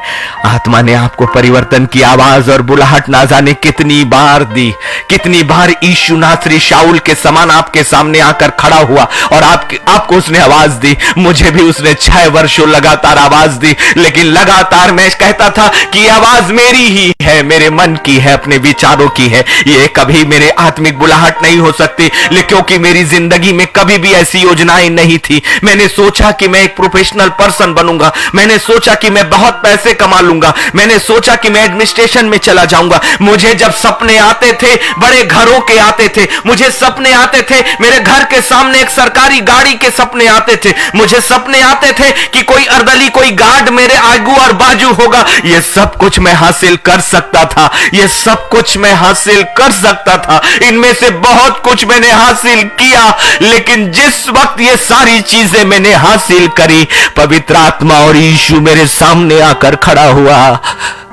आत्मा ने आपको परिवर्तन की आवाज और बुलाहट ना जाने कितनी बार दी। कितनी बार यीशु नासरी शाऊल के समान आपके सामने आकर खड़ा हुआ और आपको उसने आवाज दी। मुझे भी उसने 6 वर्षों लगातार आवाज दी, लेकिन लगातार मैं कहता था कि ये आवाज मेरी ही है, मेरे मन की है, अपने विचारों की है। ये कभी मेरे आत्मिक बुलाहट नहीं हो सकती, क्योंकि मेरी जिंदगी में कभी भी ऐसी योजनाएं नहीं थी। मैंने सोचा कि मैं एक प्रोफेशनल पर्सन बनूंगा, मैंने सोचा कि मैं बहुत पैसे कमा लूंगा, मैंने सोचा कि मैं एडमिनिस्ट्रेशन में चला जाऊंगा। मुझे जब सपने आते थे बड़े घरों के आते थे, मुझे सपने आते थे मेरे घर के सामने एक सरकारी गाड़ी के सपने आते थे, मुझे सपने आते थे कि कोई अर्दली, कोई गार्ड मेरे आगू और बाजू होगा। ये सब कुछ मैं हासिल कर सकता था, ये सब कुछ मैं हासिल कर सकता था, इनमें से बहुत कुछ मैंने हासिल किया। लेकिन जिस वक्त ये सारी चीजें मैंने हासिल करी, पवित्र आत्मा और यीशु मेरे सामने आकर खड़ा हुआ,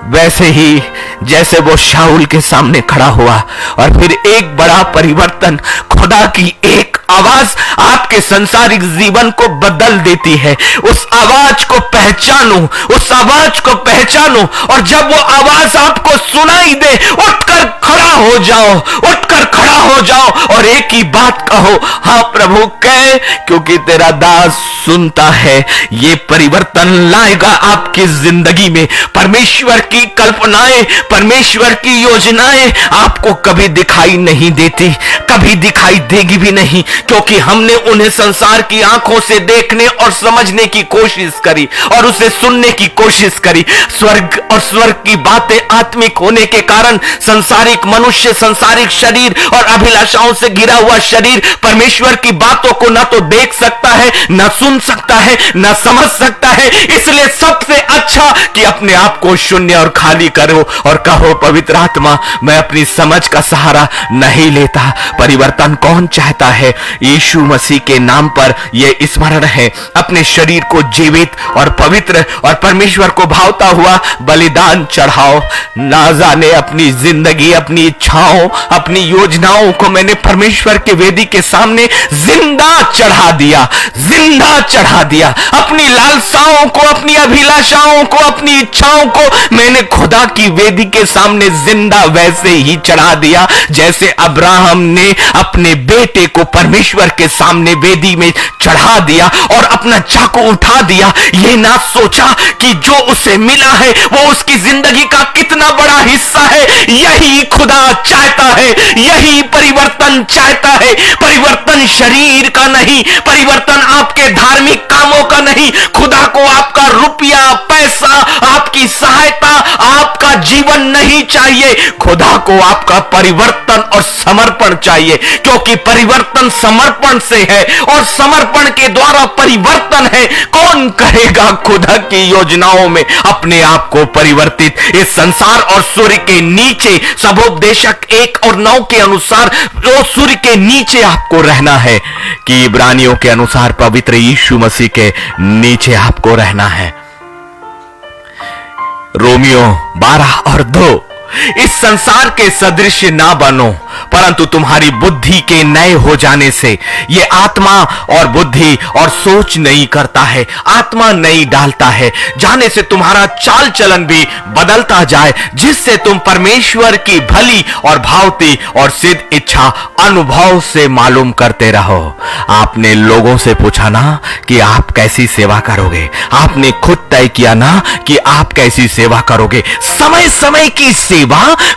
वैसे ही जैसे वो शाऊल के सामने खड़ा हुआ। और फिर एक बड़ा परिवर्तन, खुदा की एक आवाज आपके सांसारिक जीवन को बदल देती है। उस आवाज को पहचानो, उस आवाज को पहचानो, और जब वो आवाज आपको सुनाई दे, उठकर खड़ा हो जाओ, उठकर खड़ा हो जाओ और एक ही बात कहो, हाँ प्रभु कह, क्योंकि तेरा दास सुनता है। ये परिवर्तन लाएगा आपकी जिंदगी में। परमेश्वर की कल्पनाएं, परमेश्वर की योजनाएं आपको कभी दिखाई नहीं देती, कभी दिखाई देगी भी नहीं, क्योंकि हमने उन्हें संसार की आंखों से देखने और समझने की कोशिश करी और उसे सुनने की कोशिश करी। स्वर्ग और स्वर्ग की बातें आत्मिक होने के कारण संसारिक मनुष्य, संसारिक शरीर और अभिलाषाओं से घिरा हुआ शरीर परमेश्वर की बातों को ना तो देख सकता है, ना सुन सकता है, ना समझ सकता है। इसलिए सबसे अच्छा कि अपने आप को शून्य और खाली करो और कहो, पवित्र आत्मा, मैं अपनी समझ का सहारा नहीं लेता। परिवर्तन कौन चाहता है? यीशु मसीह के नाम पर यह स्मरण है, अपने शरीर को जीवित और पवित्र और परमेश्वर को भावता हुआ बलिदान चढ़ाओ। ना जाने अपनी जिंदगी, अपनी इच्छाओं, अपनी योजनाओं को मैंने परमेश्वर के वेदी के सामने जिंदा चढ़ा दिया, जिंदा चढ़ा दिया। अपनी लालसाओं को, अपनी अभिलाषाओं को, अपनी इच्छाओं को मैंने खुदा की वेदी के सामने जिंदा वैसे ही चढ़ा दिया, जैसे अब्राहम ने अपने बेटे को परमेश्वर परमेश्वर के सामने वेदी में चढ़ा दिया और अपना चाकू उठा दिया, ये ना सोचा कि जो उसे मिला है वो उसकी जिंदगी का कितना बड़ा हिस्सा है। यही खुदा चाहता है, यही परिवर्तन चाहता है। परिवर्तन शरीर का नहीं, परिवर्तन आपके धार्मिक कामों का नहीं। खुदा को आपका रुपया, पैसा, आपकी सहायता, आपका जीवन नहीं चाहिए। खुदा को आपका परिवर्तन और समर्पण चाहिए, क्योंकि परिवर्तन समर्पण से है और समर्पण के द्वारा परिवर्तन है। कौन करेगा खुदा की योजनाओं में अपने आप को परिवर्तित? इस संसार और सूर्य के नीचे, सबोपदेशक 1:9 के अनुसार वो सूर्य के नीचे आपको रहना है, कि इब्रानियों के अनुसार पवित्र यीशु मसीह के नीचे आपको रहना है। रोमियो 12:2, इस संसार के सदृश ना बनो, परंतु तुम्हारी बुद्धि के नए हो जाने से ये आत्मा और बुद्धि और सोच नहीं करता है, आत्मा नहीं डालता है, जाने से तुम्हारा चाल चलन भी बदलता जाए, जिससे तुम परमेश्वर की भली और भावती और सिद्ध इच्छा अनुभव से मालूम करते रहो। आपने लोगों से पूछा ना कि आप कैसी सेवा करोगे, आपने खुद तय किया ना कि आप कैसी सेवा करोगे। समय समय की सेवा,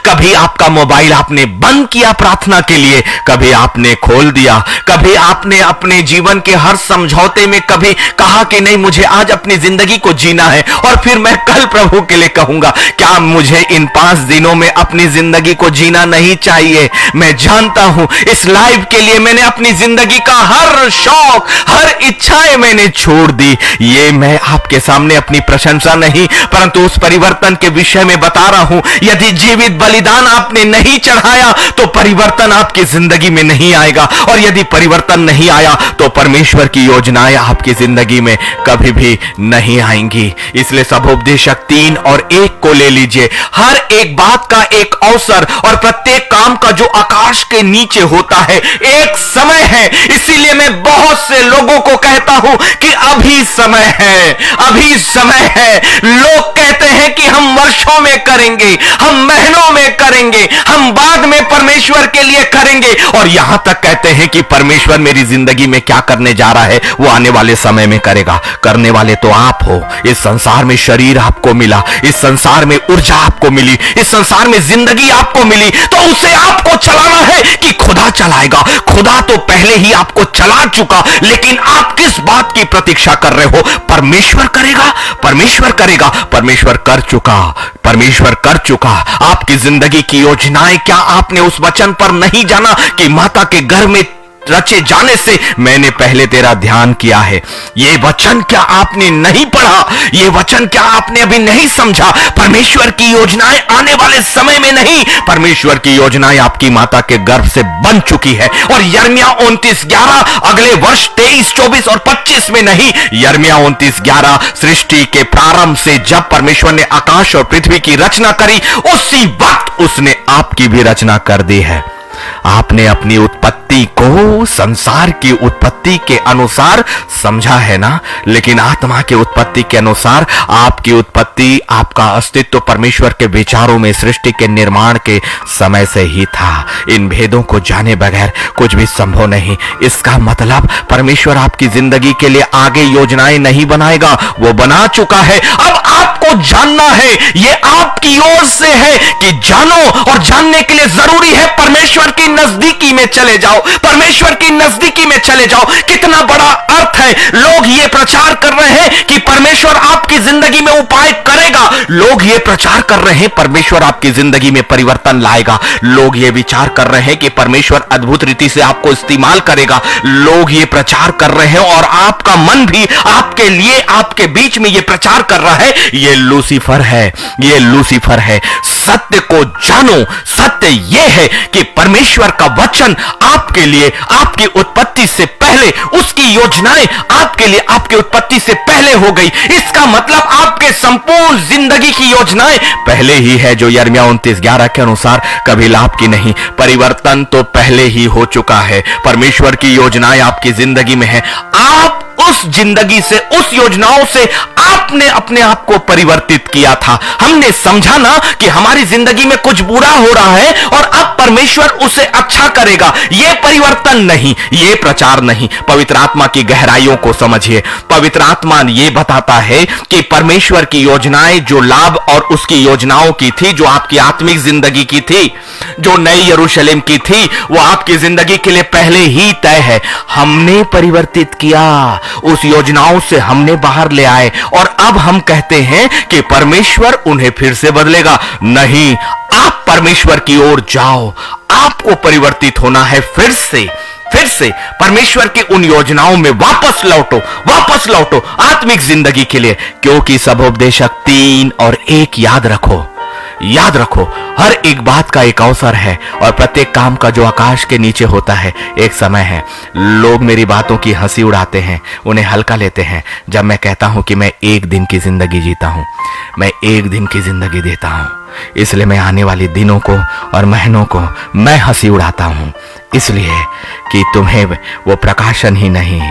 कभी आपका मोबाइल आपने बंद किया प्रार्थना के लिए, कभी आपने खोल दिया, कभी आपने अपने जीवन के हर समझौते में कभी कहा कि नहीं, मुझे आज अपनी जिंदगी को जीना है और फिर मैं कल प्रभु के लिए कहूंगा। क्या मुझे इन 5 दिनों में अपनी जिंदगी को जीना नहीं चाहिए? मैं जानता हूं इस लाइव के लिए मैंने अपनी जिंदगी का हर शौक, हर इच्छाएं मैंने छोड़ दी। ये मैं आपके सामने अपनी प्रशंसा नहीं, परंतु उस परिवर्तन के विषय में बता रहा हूं। यदि जीवित बलिदान आपने नहीं चढ़ाया तो परिवर्तन आपकी जिंदगी में नहीं आएगा, और यदि परिवर्तन नहीं आया तो परमेश्वर की योजनाएं आपकी जिंदगी में कभी भी नहीं आएंगी। इसलिए सबोपदेशक 3:1 को ले लीजिए। हर एक बात का एक अवसर और प्रत्येक काम का जो आकाश के नीचे होता है एक समय है। इसीलिए मैं बहुत से लोगों को कहता हूं कि अभी समय है, अभी समय है। लोग कहते हैं कि हम वर्षों में करेंगे, हम महीनों में करेंगे, हम बाद में परमेश्वर के लिए करेंगे, और यहां तक कहते हैं कि परमेश्वर मेरी जिंदगी में क्या करने जा रहा है वो आने वाले समय में करेगा। करने वाले तो आप हो। इस संसार में शरीर आपको मिला, इस संसार में ऊर्जा आपको मिली, इस संसार में जिंदगी आपको मिली, तो उसे आपको चलाना है कि खुदा चलाएगा? खुदा तो पहले ही आपको चला चुका, लेकिन आप किस बात की प्रतीक्षा कर रहे हो? परमेश्वर करेगा, परमेश्वर करेगा, परमेश्वर कर चुका, परमेश्वर कर चुका। आपकी जिंदगी की योजनाएं, क्या आपने उस वचन पर नहीं जाना कि माता के गर्भ में रचे जाने से मैंने पहले तेरा ध्यान किया है? ये वचन क्या आपने नहीं पढ़ा? ये वचन क्या आपने अभी नहीं समझा? परमेश्वर की योजनाएं आने वाले समय में नहीं, परमेश्वर की योजनाएं आपकी माता के गर्भ से बन चुकी है। और यिर्मयाह 29:11 अगले वर्ष 23, 24 और 25 में नहीं, यिर्मयाह 29:11 सृष्टि के प्रारंभ से जब परमेश्वर ने आकाश और पृथ्वी की रचना करी, उसी वक्त उसने आपकी भी रचना कर दी है। आपने अपनी उत्पत्ति को संसार की उत्पत्ति के अनुसार समझा है ना, लेकिन आत्मा की उत्पत्ति के अनुसार आपकी उत्पत्ति, आपका अस्तित्व परमेश्वर के विचारों में सृष्टि के निर्माण के समय से ही था। इन भेदों को जाने बगैर कुछ भी संभव नहीं। इसका मतलब परमेश्वर आपकी जिंदगी के लिए आगे योजनाएं नहीं बनाएगा, वो बना चुका है। अब आपको जानना है, ये आपकी ओर से है कि जानो, और जानने के लिए जरूरी है परमेश्वर की नजदीकी में चले जाओ, परमेश्वर की नजदीकी में चले जाओ। कितना बड़ा अर्थ है। लोग ये प्रचार कर रहे हैं कि परमेश्वर आपकी जिंदगी में उपाय करेगा, लोग ये प्रचार कर रहे हैं परमेश्वर आपकी जिंदगी में परिवर्तन लाएगा, लोग ये विचार कर रहे हैं कि परमेश्वर अद्भुत रीति से आपको इस्तेमाल करेगा, लोग ये प्रचार कर रहे हैं, और आपका मन भी आपके लिए, आपके बीच में ये प्रचार कर रहा है। ये लूसीफर है, ये लूसीफर है। सत्य को जानो, सत्य यह है कि परमेश्वर का वचन आपके लिए, आपकी उत्पत्ति से पहले, उसकी योजनाएं आपके लिए आपकी उत्पत्ति से पहले हो गई। इसका मतलब आपके संपूर्ण जिंदगी की योजनाएं पहले ही है, जो यिर्मयाह 29:11 के अनुसार कभी लाभ की नहीं। परिवर्तन तो पहले ही हो चुका है। परमेश्वर की योजनाएं आपकी जिंदगी में है। आप उस जिंदगी से, उस योजनाओं से आपने अपने आप को परिवर्तित किया था। हमने समझा ना कि हमारी जिंदगी में कुछ बुरा हो रहा है और अब परमेश्वर उसे अच्छा करेगा। यह परिवर्तन नहीं, यह प्रचार नहीं। पवित्र आत्मा की गहराइयों को समझिए। पवित्र आत्मा यह बताता है कि परमेश्वर की योजनाएं, जो लाभ और उसकी योजनाओं की थी, जो आपकी आत्मिक जिंदगी की थी, जो नई यरूशलेम की थी, वो आपकी जिंदगी के लिए पहले ही तय है। हमने परिवर्तित किया, उस योजनाओं से हमने बाहर ले आए और अब हम कहते हैं कि परमेश्वर उन्हें फिर से बदलेगा। नहीं, आप परमेश्वर की ओर जाओ। आपको परिवर्तित होना है फिर से परमेश्वर की उन योजनाओं में वापस लौटो आत्मिक जिंदगी के लिए। क्योंकि सब उपदेशक 3 और 1 याद रखो, हर एक बात का एक अवसर है और प्रत्येक काम का जो आकाश के नीचे होता है एक समय है। लोग मेरी बातों की हंसी उड़ाते हैं, उन्हें हल्का लेते हैं जब मैं कहता हूं कि मैं एक दिन की जिंदगी जीता हूं, मैं एक दिन की जिंदगी देता हूं। इसलिए मैं आने वाले दिनों को और महीनों को मैं हंसी उड़ाता हूं, इसलिए कि तुम्हें वो प्रकाशन ही नहीं,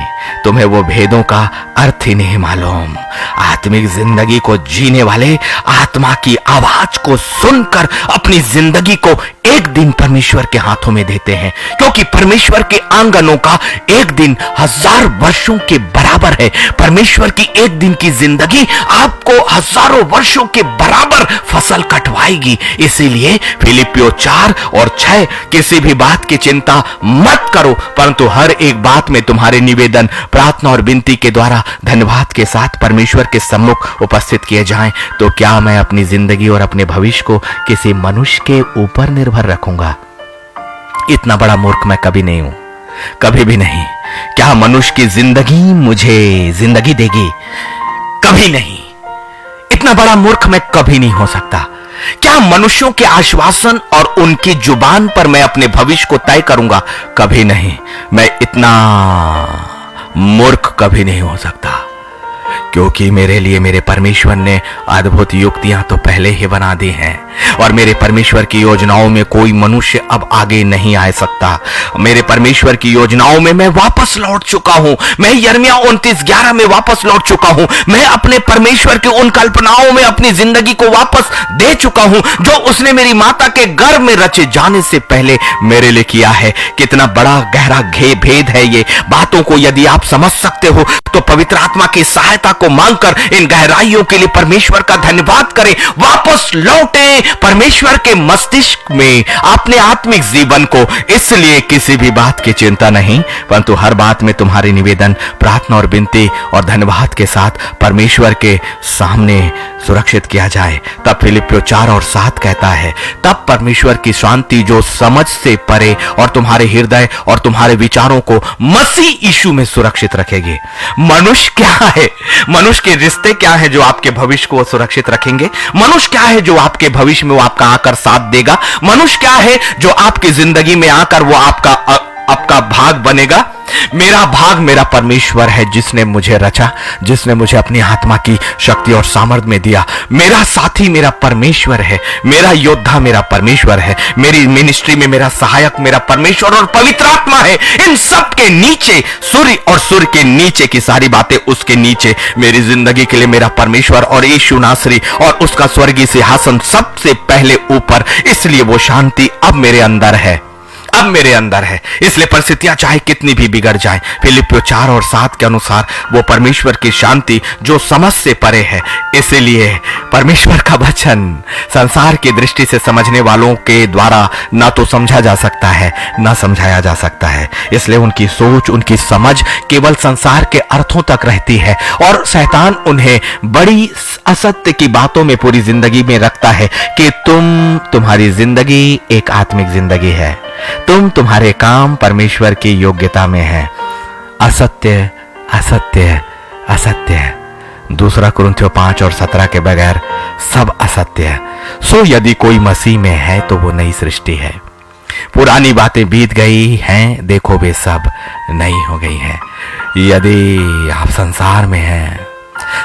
तुम्हें वो भेदों का अर्थ ही नहीं मालूम। आत्मिक जिंदगी को जीने वाले आत्मा की आवाज को सुनकर अपनी जिंदगी को एक दिन परमेश्वर के हाथों में देते हैं। क्योंकि परमेश्वर के आंगनों का एक दिन 1000 वर्षों के बराबर है। परमेश्वर की एक दिन की जिंदगी आपको हजारों वर्षों के बराबर फसल कटवाएगी। इसीलिए फिलिपियो 4 और 6, किसी भी बात की चिंता मत करो, परंतु हर एक बात में तुम्हारे निवेदन, प्रार्थना और विनती के द्वारा धन्यवाद के साथ परमेश्वर के सम्मुख उपस्थित किए जाएं। तो क्या मैं अपनी जिंदगी और अपने भविष्य को किसी मनुष्य के ऊपर निर्भर रखूंगा? इतना बड़ा मूर्ख मैं कभी नहीं हूं, कभी भी नहीं। क्या मनुष्य की जिंदगी मुझे जिंदगी देगी? कभी नहीं। इतना बड़ा मूर्ख मैं कभी नहीं हो सकता। क्या मनुष्यों के आश्वासन और उनकी जुबान पर मैं अपने भविष्य को तय करूंगा? कभी नहीं। मैं इतना मूर्ख कभी नहीं हो सकता, क्योंकि मेरे लिए मेरे परमेश्वर ने अद्भुत युक्तियां तो पहले ही बना दी हैं और मेरे परमेश्वर की योजनाओं में कोई मनुष्य अब आगे नहीं आ सकता। मेरे परमेश्वर की योजनाओं में मैं वापस लौट चुका हूं। मैं यिर्मयाह 29:11 में वापस लौट चुका हूं। मैं अपने परमेश्वर की उन कल्पनाओं में अपनी जिंदगी को वापस दे चुका हूं जो उसने मेरी माता के गर्भ में रचे जाने से पहले मेरे लिए किया है। कितना बड़ा गहरा भेद है ये। बातों को यदि आप समझ सकते हो तो पवित्र आत्मा की सहायता को मांगकर इन गहराइयों के लिए परमेश्वर का धन्यवाद करें। वापस लौटे परमेश्वर के मस्तिष्क में अपने आत्मिक जीवन को। इसलिए किसी भी बात की चिंता नहीं, परंतु हर बात में तुम्हारे निवेदन, प्रार्थना और विनती और धन्यवाद के साथ परमेश्वर के सामने सुरक्षित किया जाए। तब फिलिपियो 4 और 7 कहता है, तब परमेश्वर की शांति जो समझ से परे और तुम्हारे हृदय और तुम्हारे विचारों को मसीह यीशु में सुरक्षित रखेगी। मनुष्य क्या है? मनुष्य के रिश्ते क्या है जो आपके भविष्य को सुरक्षित रखेंगे? मनुष्य क्या है जो आपके भविष्य में वो आपका आकर साथ देगा? मनुष्य क्या है जो आपकी जिंदगी में आकर वो आपका भाग बनेगा? मेरा भाग मेरा परमेश्वर है, जिसने मुझे रचा, जिसने मुझे अपनी आत्मा की शक्ति और सामर्थ्य में दिया। मेरा साथी मेरा परमेश्वर है, मेरा योद्धा मेरा परमेश्वर है, मेरी मिनिस्ट्री में मेरा सहायक मेरा परमेश्वर और पवित्र आत्मा है। इन सब के नीचे सूर्य और सूर्य के नीचे की सारी बातें उसके नीचे मेरी जिंदगी के लिए मेरा परमेश्वर और यीशु नासरी और उसका स्वर्गीय सिंहासन सबसे पहले ऊपर। इसलिए वो शांति अब मेरे अंदर है, अब मेरे अंदर है। इसलिए परिस्थितियां चाहे कितनी भी बिगड़ जाएं, फिलिपियो 4 और 7 के अनुसार वो परमेश्वर की शांति जो समझ से परे है। इसलिए परमेश्वर का वचन संसार की दृष्टि से समझने वालों के द्वारा ना तो समझा जा सकता है, ना समझाया जा सकता है। इसलिए उनकी सोच, उनकी समझ केवल संसार के अर्थों तक रहती है और शैतान उन्हें बड़ी असत्य की बातों में पूरी जिंदगी में रखता है कि तुम्हारी जिंदगी एक आत्मिक जिंदगी है, तुम्हारे काम परमेश्वर की योग्यता में है। असत्य असत्य असत्य। 2 कुरिन्थियों 5 और 17 के बगैर सब असत्य है। सो यदि कोई मसीह में है तो वो नई सृष्टि है, पुरानी बातें बीत गई हैं, देखो वे सब नई हो गई हैं। यदि आप संसार में हैं,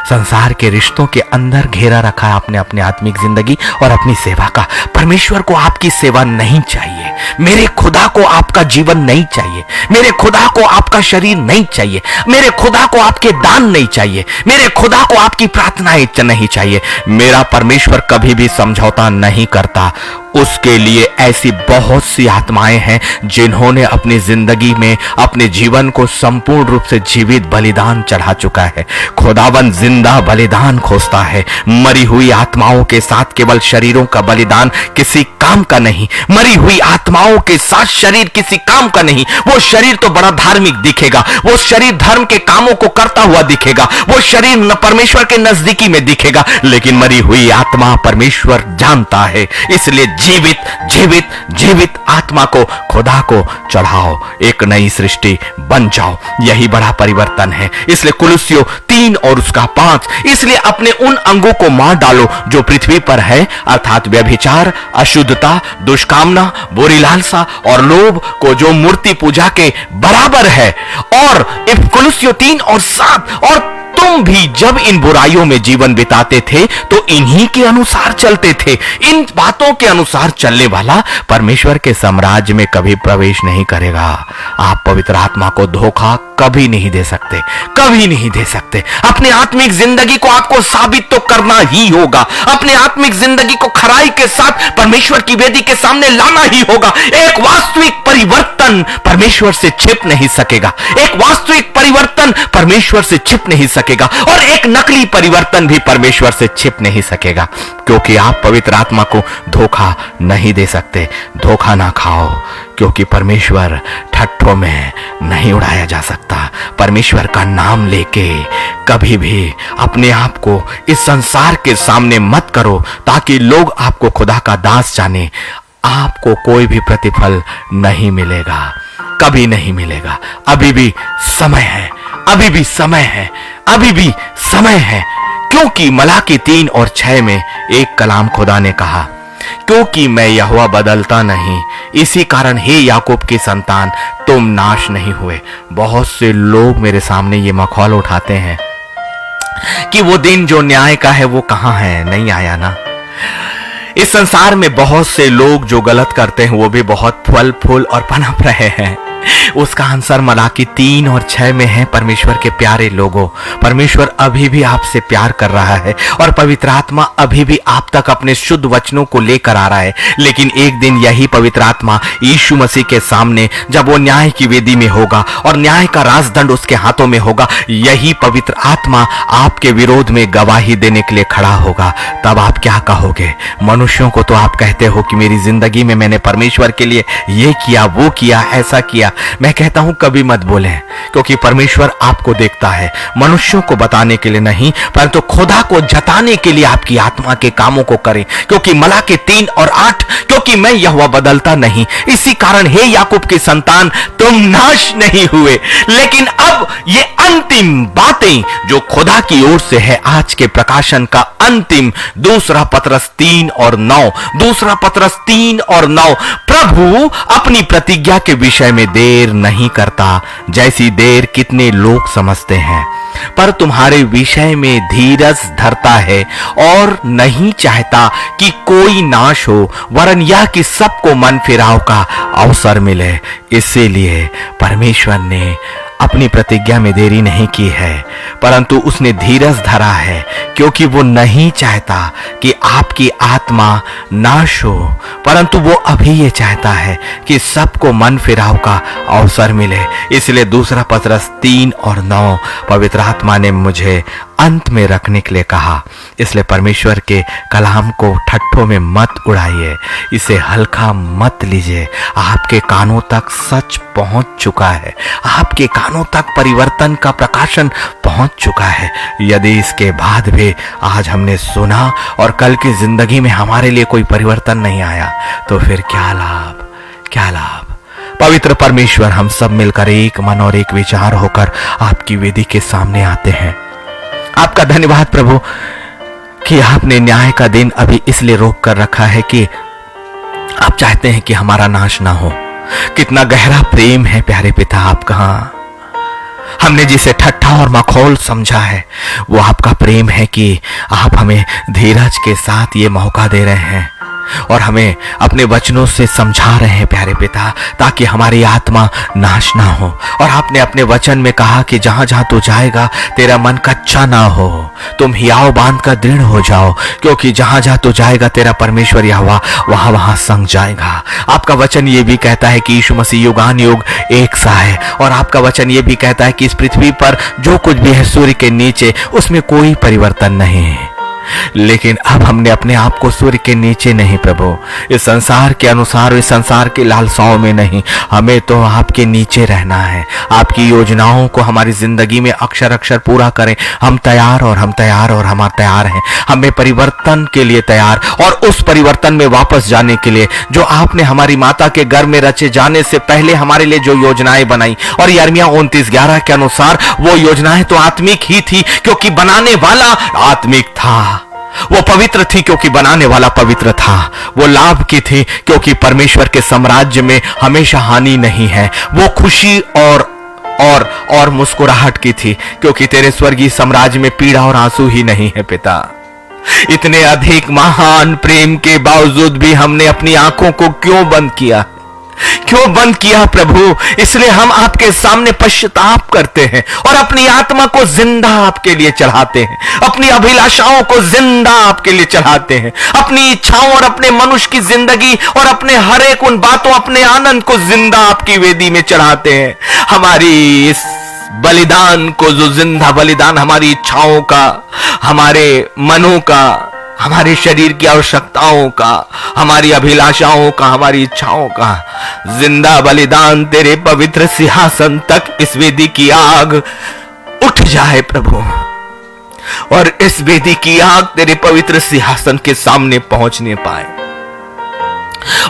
संसार के रिश्तों के अंदर घेरा रखा है आपने अपनी आत्मिक जिंदगी और अपनी सेवा का। परमेश्वर को आपकी सेवा नहीं चाहिए, मेरे खुदा को आपका जीवन नहीं चाहिए, मेरे खुदा को आपका शरीर नहीं चाहिए, मेरे खुदा को आपके दान नहीं चाहिए, मेरे खुदा को आपकी प्रार्थनाएं नहीं चाहिए। मेरा परमेश्वर कभी भी समझौता नहीं करता। उसके लिए ऐसी बहुत सी आत्माएं हैं जिन्होंने अपनी जिंदगी में अपने जीवन को संपूर्ण रूप से जीवित बलिदान चढ़ा चुका है। खुदावन जिंदा बलिदान खोजता है। मरी हुई आत्माओं के साथ केवल शरीरों का बलिदान किसी काम का नहीं, मरी हुई आत्माओं के साथ शरीर किसी काम का नहीं। वो शरीर तो बड़ा धार्मिक दिखेगा, वो शरीर धर्म के कामों को करता हुआ दिखेगा, वो शरीर न परमेश्वर के नजदीकी में दिखेगा, लेकिन मरी हुई आत्मा परमेश्वर जानता है। इसलिए जीवित जीवित जीवित आत्मा को खुदा को चढ़ाओ, एक नई सृष्टि बन जाओ। यही बड़ा परिवर्तन है। इसलिए कुलुस्सियों 3 और उसका 5, इसलिए अपने उन अंगों को मार डालो जो पृथ्वी पर है, अर्थात व्यभिचार, अशुद्धता, दुष्कामना, बुरी लालसा और लोभ को जो मूर्ति पूजा के बराबर है। और कुलुस्सियों 3 और 7, और तुम भी जब इन बुराइयों में जीवन बिताते थे तो इन्हीं के अनुसार चलते थे। इन बातों के अनुसार चलने वाला परमेश्वर के साम्राज्य में कभी प्रवेश नहीं करेगा। आप पवित्र आत्मा को धोखा कभी नहीं दे सकते, कभी नहीं दे सकते। अपनी आत्मिक जिंदगी को आपको साबित तो करना ही होगा। अपनी आत्मिक जिंदगी को खराई के साथ परमेश्वर की वेदी के सामने लाना ही होगा। एक वास्तविक परिवर्तन परमेश्वर से छिप नहीं सकेगा, एक वास्तविक परिवर्तन परमेश्वर से छिप नहीं सकेगा, और एक नकली परिवर्तन भी परमेश्वर से छिप नहीं सकेगा, क्योंकि आप पवित्र आत्मा को धोखा नहीं दे सकते। धोखा ना खाओ, क्योंकि परमेश्वर ठट्ठों में नहीं उड़ाया जा सकता। परमेश्वर का नाम लेके कभी भी अपने आप को इस संसार के सामने मत करो, ताकि लोग आपको खुदा का दास जाने। आपको कोई भी प्रतिफल नहीं मिलेगा, कभी नहीं मिलेगा। अभी भी समय है, अभी भी समय है, अभी भी समय है। क्योंकि मलाकी 3 और 6 में एक कलाम खुदा ने कहा, क्योंकि मैं यहोवा बदलता नहीं, इसी कारण हे याकूब की संतान तुम नाश नहीं हुए। बहुत से लोग मेरे सामने ये मखौल उठाते हैं कि वो दिन जो न्याय का है वो कहां है, नहीं आया ना। इस संसार में बहुत से लोग जो गलत करते हैं वो भी बहुत फल फूल और पनप रहे हैं। उसका आंसर मलाकी 3 और 6 में है। परमेश्वर के प्यारे लोगों, परमेश्वर अभी भी आपसे प्यार कर रहा है और पवित्र आत्मा अभी भी आप तक अपने शुद्ध वचनों को लेकर आ रहा है। लेकिन एक दिन यही पवित्र आत्मा यीशु मसीह के सामने जब वो न्याय की वेदी में होगा और न्याय का राजदंड उसके हाथों में होगा, यही पवित्र आत्मा आपके विरोध में गवाही देने के लिए खड़ा होगा। तब आप क्या कहोगे? मनुष्यों को तो आप कहते हो कि मेरी जिंदगी में मैंने परमेश्वर के लिए ये किया, वो किया, ऐसा किया। मैं कहता हूं कभी मत बोलें, क्योंकि परमेश्वर आपको देखता है। मनुष्यों को बताने के लिए नहीं, परंतु खुदा को जताने के लिए आपकी आत्मा के कामों को करें। क्योंकि मलाकी 3 और 8, क्योंकि मैं यहोवा बदलता नहीं, इसी कारण हे याकूब की संतान तुम नाश नहीं हुए। लेकिन अब ये अंतिम बातें जो खुदा की ओर से है, आज के प्रकाशन का अंतिम दूसरा पतरस 3 और 9, दूसरा पतरस 3 और 9, प्रभु अपनी प्रतिज्ञा के विषय में देर नहीं करता, जैसी देर कितने लोग समझते हैं, पर तुम्हारे विषय में धीरज धरता है और नहीं चाहता कि कोई नाश हो, वरन यह कि सबको मन फिराव का अवसर मिले। इसीलिए परमेश्वर ने अपनी प्रतिज्ञा में देरी नहीं की है, परंतु उसने धीरज धरा है, क्योंकि वो नहीं चाहता कि आपकी आत्मा नाश हो, परंतु वो अभी ये चाहता है कि सबको मन फिराव का अवसर मिले। इसलिए दूसरा पतरस 3 और 9 पवित्र आत्मा ने मुझे अंत में रखने के लिए कहा। इसलिए परमेश्वर के कलाम को ठट्ठों में मत उड़ाइए, इसे हल्का मत लीजिए। आपके कानों तक सच पहुंच चुका है, आपके कानों तक परिवर्तन का प्रकाशन पहुंच चुका है। यदि इसके बाद भी आज हमने सुना और कल की जिंदगी में हमारे लिए कोई परिवर्तन नहीं आया, तो फिर क्या लाभ, क्या लाभ। पवित्र परमेश्वर, हम सब मिलकर एक मन और एक विचार होकर आपकी वेदी के सामने आते हैं। आपका धन्यवाद प्रभु कि आपने न्याय का दिन अभी इसलिए रोक कर रखा है कि आप चाहते हैं कि हमारा नाश ना हो। कितना गहरा प्रेम है प्यारे पिता आपका। हमने जिसे ठट्ठा और मखौल समझा है, वो आपका प्रेम है कि आप हमें धीरज के साथ ये मौका दे रहे हैं और हमें अपने वचनों से समझा रहे हैं प्यारे पिता, ताकि हमारी आत्मा नाश ना हो। और आपने अपने वचन में कहा कि जहां जहां तू जाएगा तेरा मन कच्चा ना हो, तुम हियाव बांध कर दृढ़ हो जाओ, क्योंकि जहां जहां तू जाएगा तेरा परमेश्वर यहोवा वहां वहां संग जाएगा। आपका वचन ये भी कहता है कि यीशु मसीह युगान युग एक सा है, और आपका वचन ये भी कहता है कि इस पृथ्वी पर जो कुछ भी है सूर्य के नीचे उसमें कोई परिवर्तन नहीं है। लेकिन अब हमने अपने आप को सूर्य के नीचे नहीं प्रभु, इस संसार के अनुसार, इस संसार के लालसाओं में नहीं, हमें तो आपके नीचे रहना है। आपकी योजनाओं को हमारी जिंदगी में अक्षर अक्षर पूरा करें। हम तैयार और हम तैयार और हम तैयार हैं। हमें परिवर्तन के लिए तैयार, और उस परिवर्तन में वापस जाने के लिए जो आपने हमारी माता के गर्भ में रचे जाने से पहले हमारे लिए जो योजनाएं बनाई, और यिर्मयाह 29:11 के अनुसार वो योजनाएं तो आत्मिक ही थी क्योंकि बनाने वाला आत्मिक था। वो पवित्र थी क्योंकि बनाने वाला पवित्र था। वो लाभ की थी क्योंकि परमेश्वर के साम्राज्य में हमेशा हानि नहीं है। वो खुशी और मुस्कुराहट की थी क्योंकि तेरे स्वर्गीय साम्राज्य में पीड़ा और आंसू ही नहीं है पिता। इतने अधिक महान प्रेम के बावजूद भी हमने अपनी आंखों को क्यों बंद किया? क्यों बंद किया प्रभु? इसलिए हम आपके सामने पश्चाताप करते हैं और अपनी आत्मा को जिंदा आपके लिए चढ़ाते हैं, अपनी अभिलाषाओं को जिंदा आपके लिए चढ़ाते हैं, अपनी इच्छाओं और अपने मनुष्य की जिंदगी और अपने हर एक उन बातों, अपने आनंद को जिंदा आपकी वेदी में चढ़ाते हैं। हमारी इस बलिदान को, जो जिंदा बलिदान हमारी इच्छाओं का, हमारे मनों का, हमारे शरीर की आवश्यकताओं का, हमारी अभिलाषाओं का, हमारी इच्छाओं का जिंदा बलिदान तेरे पवित्र सिंहासन तक इस वेदी की आग उठ जाए प्रभु, और इस वेदी की आग तेरे पवित्र सिंहासन के सामने पहुंचने पाए,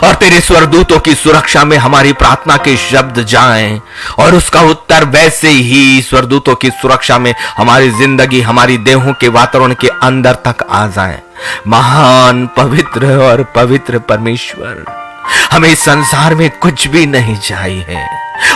और तेरे स्वर्गदूतों की सुरक्षा में हमारी प्रार्थना के शब्द जाएं और उसका उत्तर वैसे ही स्वर्गदूतों की सुरक्षा में हमारी जिंदगी, हमारी देहों के वातावरण के अंदर तक आ जाएं। महान पवित्र और पवित्र परमेश्वर, हमें इस संसार में कुछ भी नहीं चाहिए,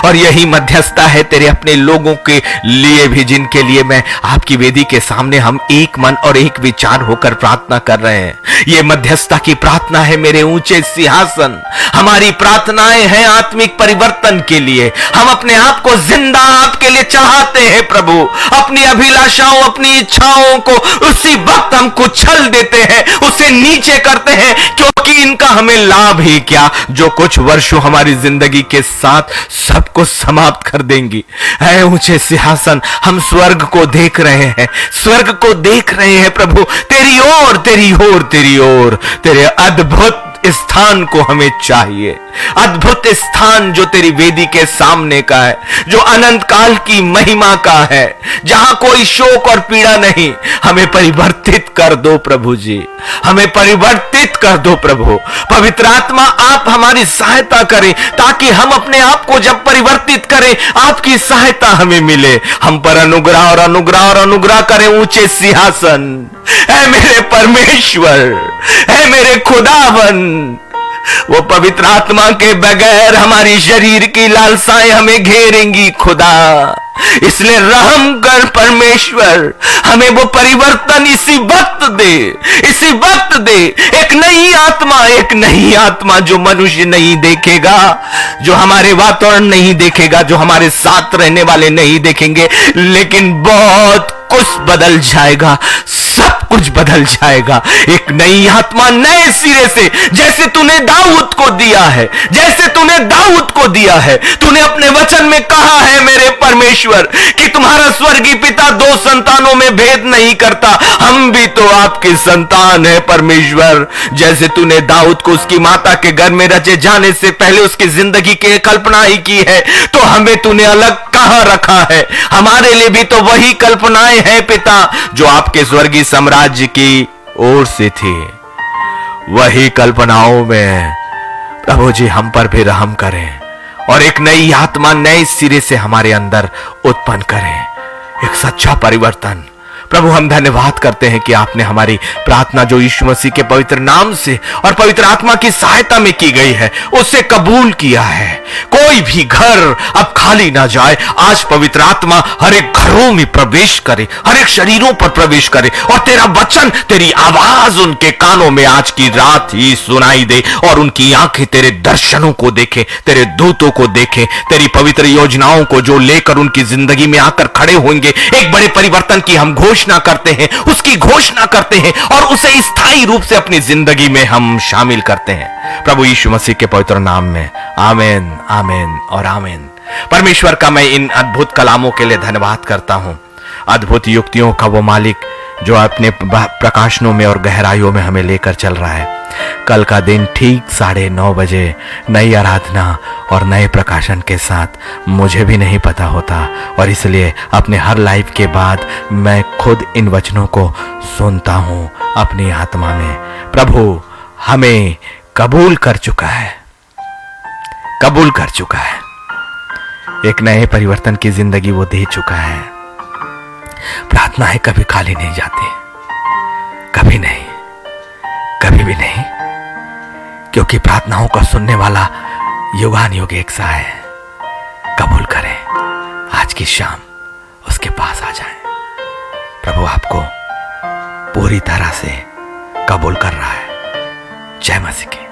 और यही मध्यस्थता है तेरे अपने लोगों के लिए भी, जिनके लिए मैं आपकी वेदी के सामने हम एक मन और एक विचार होकर प्रार्थना कर रहे हैं। ये मध्यस्थता की प्रार्थना है मेरे ऊंचे सिंहासन। हमारी प्रार्थनाएं हैं आत्मिक परिवर्तन के लिए। हम अपने आप को जिंदा आपके लिए चाहते हैं प्रभु। अपनी अभिलाषाओं, अपनी इच्छाओं को उसी वक्त हम कुचल देते हैं, उसे नीचे करते हैं, क्योंकि इनका हमें लाभ ही क्या, जो कुछ वर्षों हमारी जिंदगी के साथ सब कुछ समाप्त कर देंगी। है ऊंचे सिंहासन, हम स्वर्ग को देख रहे हैं, स्वर्ग को देख रहे हैं प्रभु, तेरी ओर, तेरी ओर, तेरी ओर। तेरे अद्भुत स्थान को हमें चाहिए, अद्भुत स्थान जो तेरी वेदी के सामने का है, जो अनंत काल की महिमा का है, जहां कोई शोक और पीड़ा नहीं। हमें परिवर्तित कर दो प्रभु जी, हमें परिवर्तित कर दो प्रभु। पवित्र आत्मा, आप हमारी सहायता करें ताकि हम अपने आप को जब परिवर्तित करें, आपकी सहायता हमें मिले। हम पर अनुग्रह और अनुग्रह और अनुग्रह करें ऊंचे सिंहासन। ऐ मेरे परमेश्वर, ऐ मेरे खुदावन, वो पवित्र आत्मा के बगैर हमारी शरीर की लालसाएं हमें घेरेंगी खुदा। इसलिए रहम कर परमेश्वर, हमें वो परिवर्तन इसी वक्त दे, इसी वक्त दे। एक नई आत्मा, एक नई आत्मा जो मनुष्य नहीं देखेगा, जो हमारे वातावरण नहीं देखेगा, जो हमारे साथ रहने वाले नहीं देखेंगे, लेकिन बहुत कुछ बदल जाएगा, सब कुछ बदल जाएगा। एक नई आत्मा नए सिरे से, जैसे तूने दाऊद को दिया है, जैसे तूने दाऊद को दिया है। तूने अपने वचन में कहा है मेरे परमेश्वर कि तुम्हारा स्वर्गीय पिता दो संतानों में भेद नहीं करता। हम भी तो आपकी संतान है परमेश्वर। जैसे तूने दाऊद को उसकी माता के घर में रचे जाने से पहले उसकी जिंदगी की कल्पना ही की है, तो हमें तूने अलग कहां रखा है? हमारे लिए भी तो वही कल्पनाएं है पिता, जो आपके स्वर्गीय साम्राज्य की ओर से थी। वही कल्पनाओं में प्रभु जी हम पर भी रहम करें और एक नई आत्मा नए सिरे से हमारे अंदर उत्पन्न करें। एक सच्चा परिवर्तन, प्रभु हम धन्यवाद करते हैं कि आपने हमारी प्रार्थना जो यीशु मसीह के पवित्र नाम से और पवित्र आत्मा की सहायता में की गई है उससे कबूल किया है। कोई भी घर अब खाली ना जाए। आज पवित्र आत्मा हर एक घरों में प्रवेश करे, हर एक शरीरों पर प्रवेश करे और तेरा वचन, तेरी आवाज उनके कानों में आज की रात ही सुनाई दे और उनकी आंखें तेरे दर्शनों को देखें, तेरे दूतों को देखें, तेरी पवित्र योजनाओं को जो लेकर उनकी जिंदगी में आकर खड़े होंगे। एक बड़े परिवर्तन की हम घोषणा करते हैं, उसकी घोषणा करते हैं और उसे स्थायी रूप से अपनी जिंदगी में हम शामिल करते हैं। प्रभु यीशु मसीह के पवित्र नाम में आमीन, आमीन और आमीन। परमेश्वर का मैं इन अद्भुत कलामों के लिए धन्यवाद करता हूं। अद्भुत युक्तियों का वो मालिक जो अपने प्रकाशनों में और गहराइयों में हमें लेकर चल रहा है। कल का दिन ठीक 9:30 बजे नई आराधना और नए प्रकाशन के साथ मुझे भी नहीं पता होता और इसलिए अपने हर लाइव के बाद मैं खुद इन वचनों को सुनता हूं अपनी आत्मा में। प्रभु हमें कबूल कर चुका है, कबूल कर चुका है। एक नए परिवर्तन की जिंदगी वो दे चुका है। प्रार्थनाएं कभी खाली नहीं जाती, कभी नहीं, कभी भी नहीं, क्योंकि प्रार्थनाओं को सुनने वाला युगान युग एक सा है। कबूल करें, आज की शाम उसके पास आ जाएं। प्रभु आपको पूरी तरह से कबूल कर रहा है। जय मसीह की।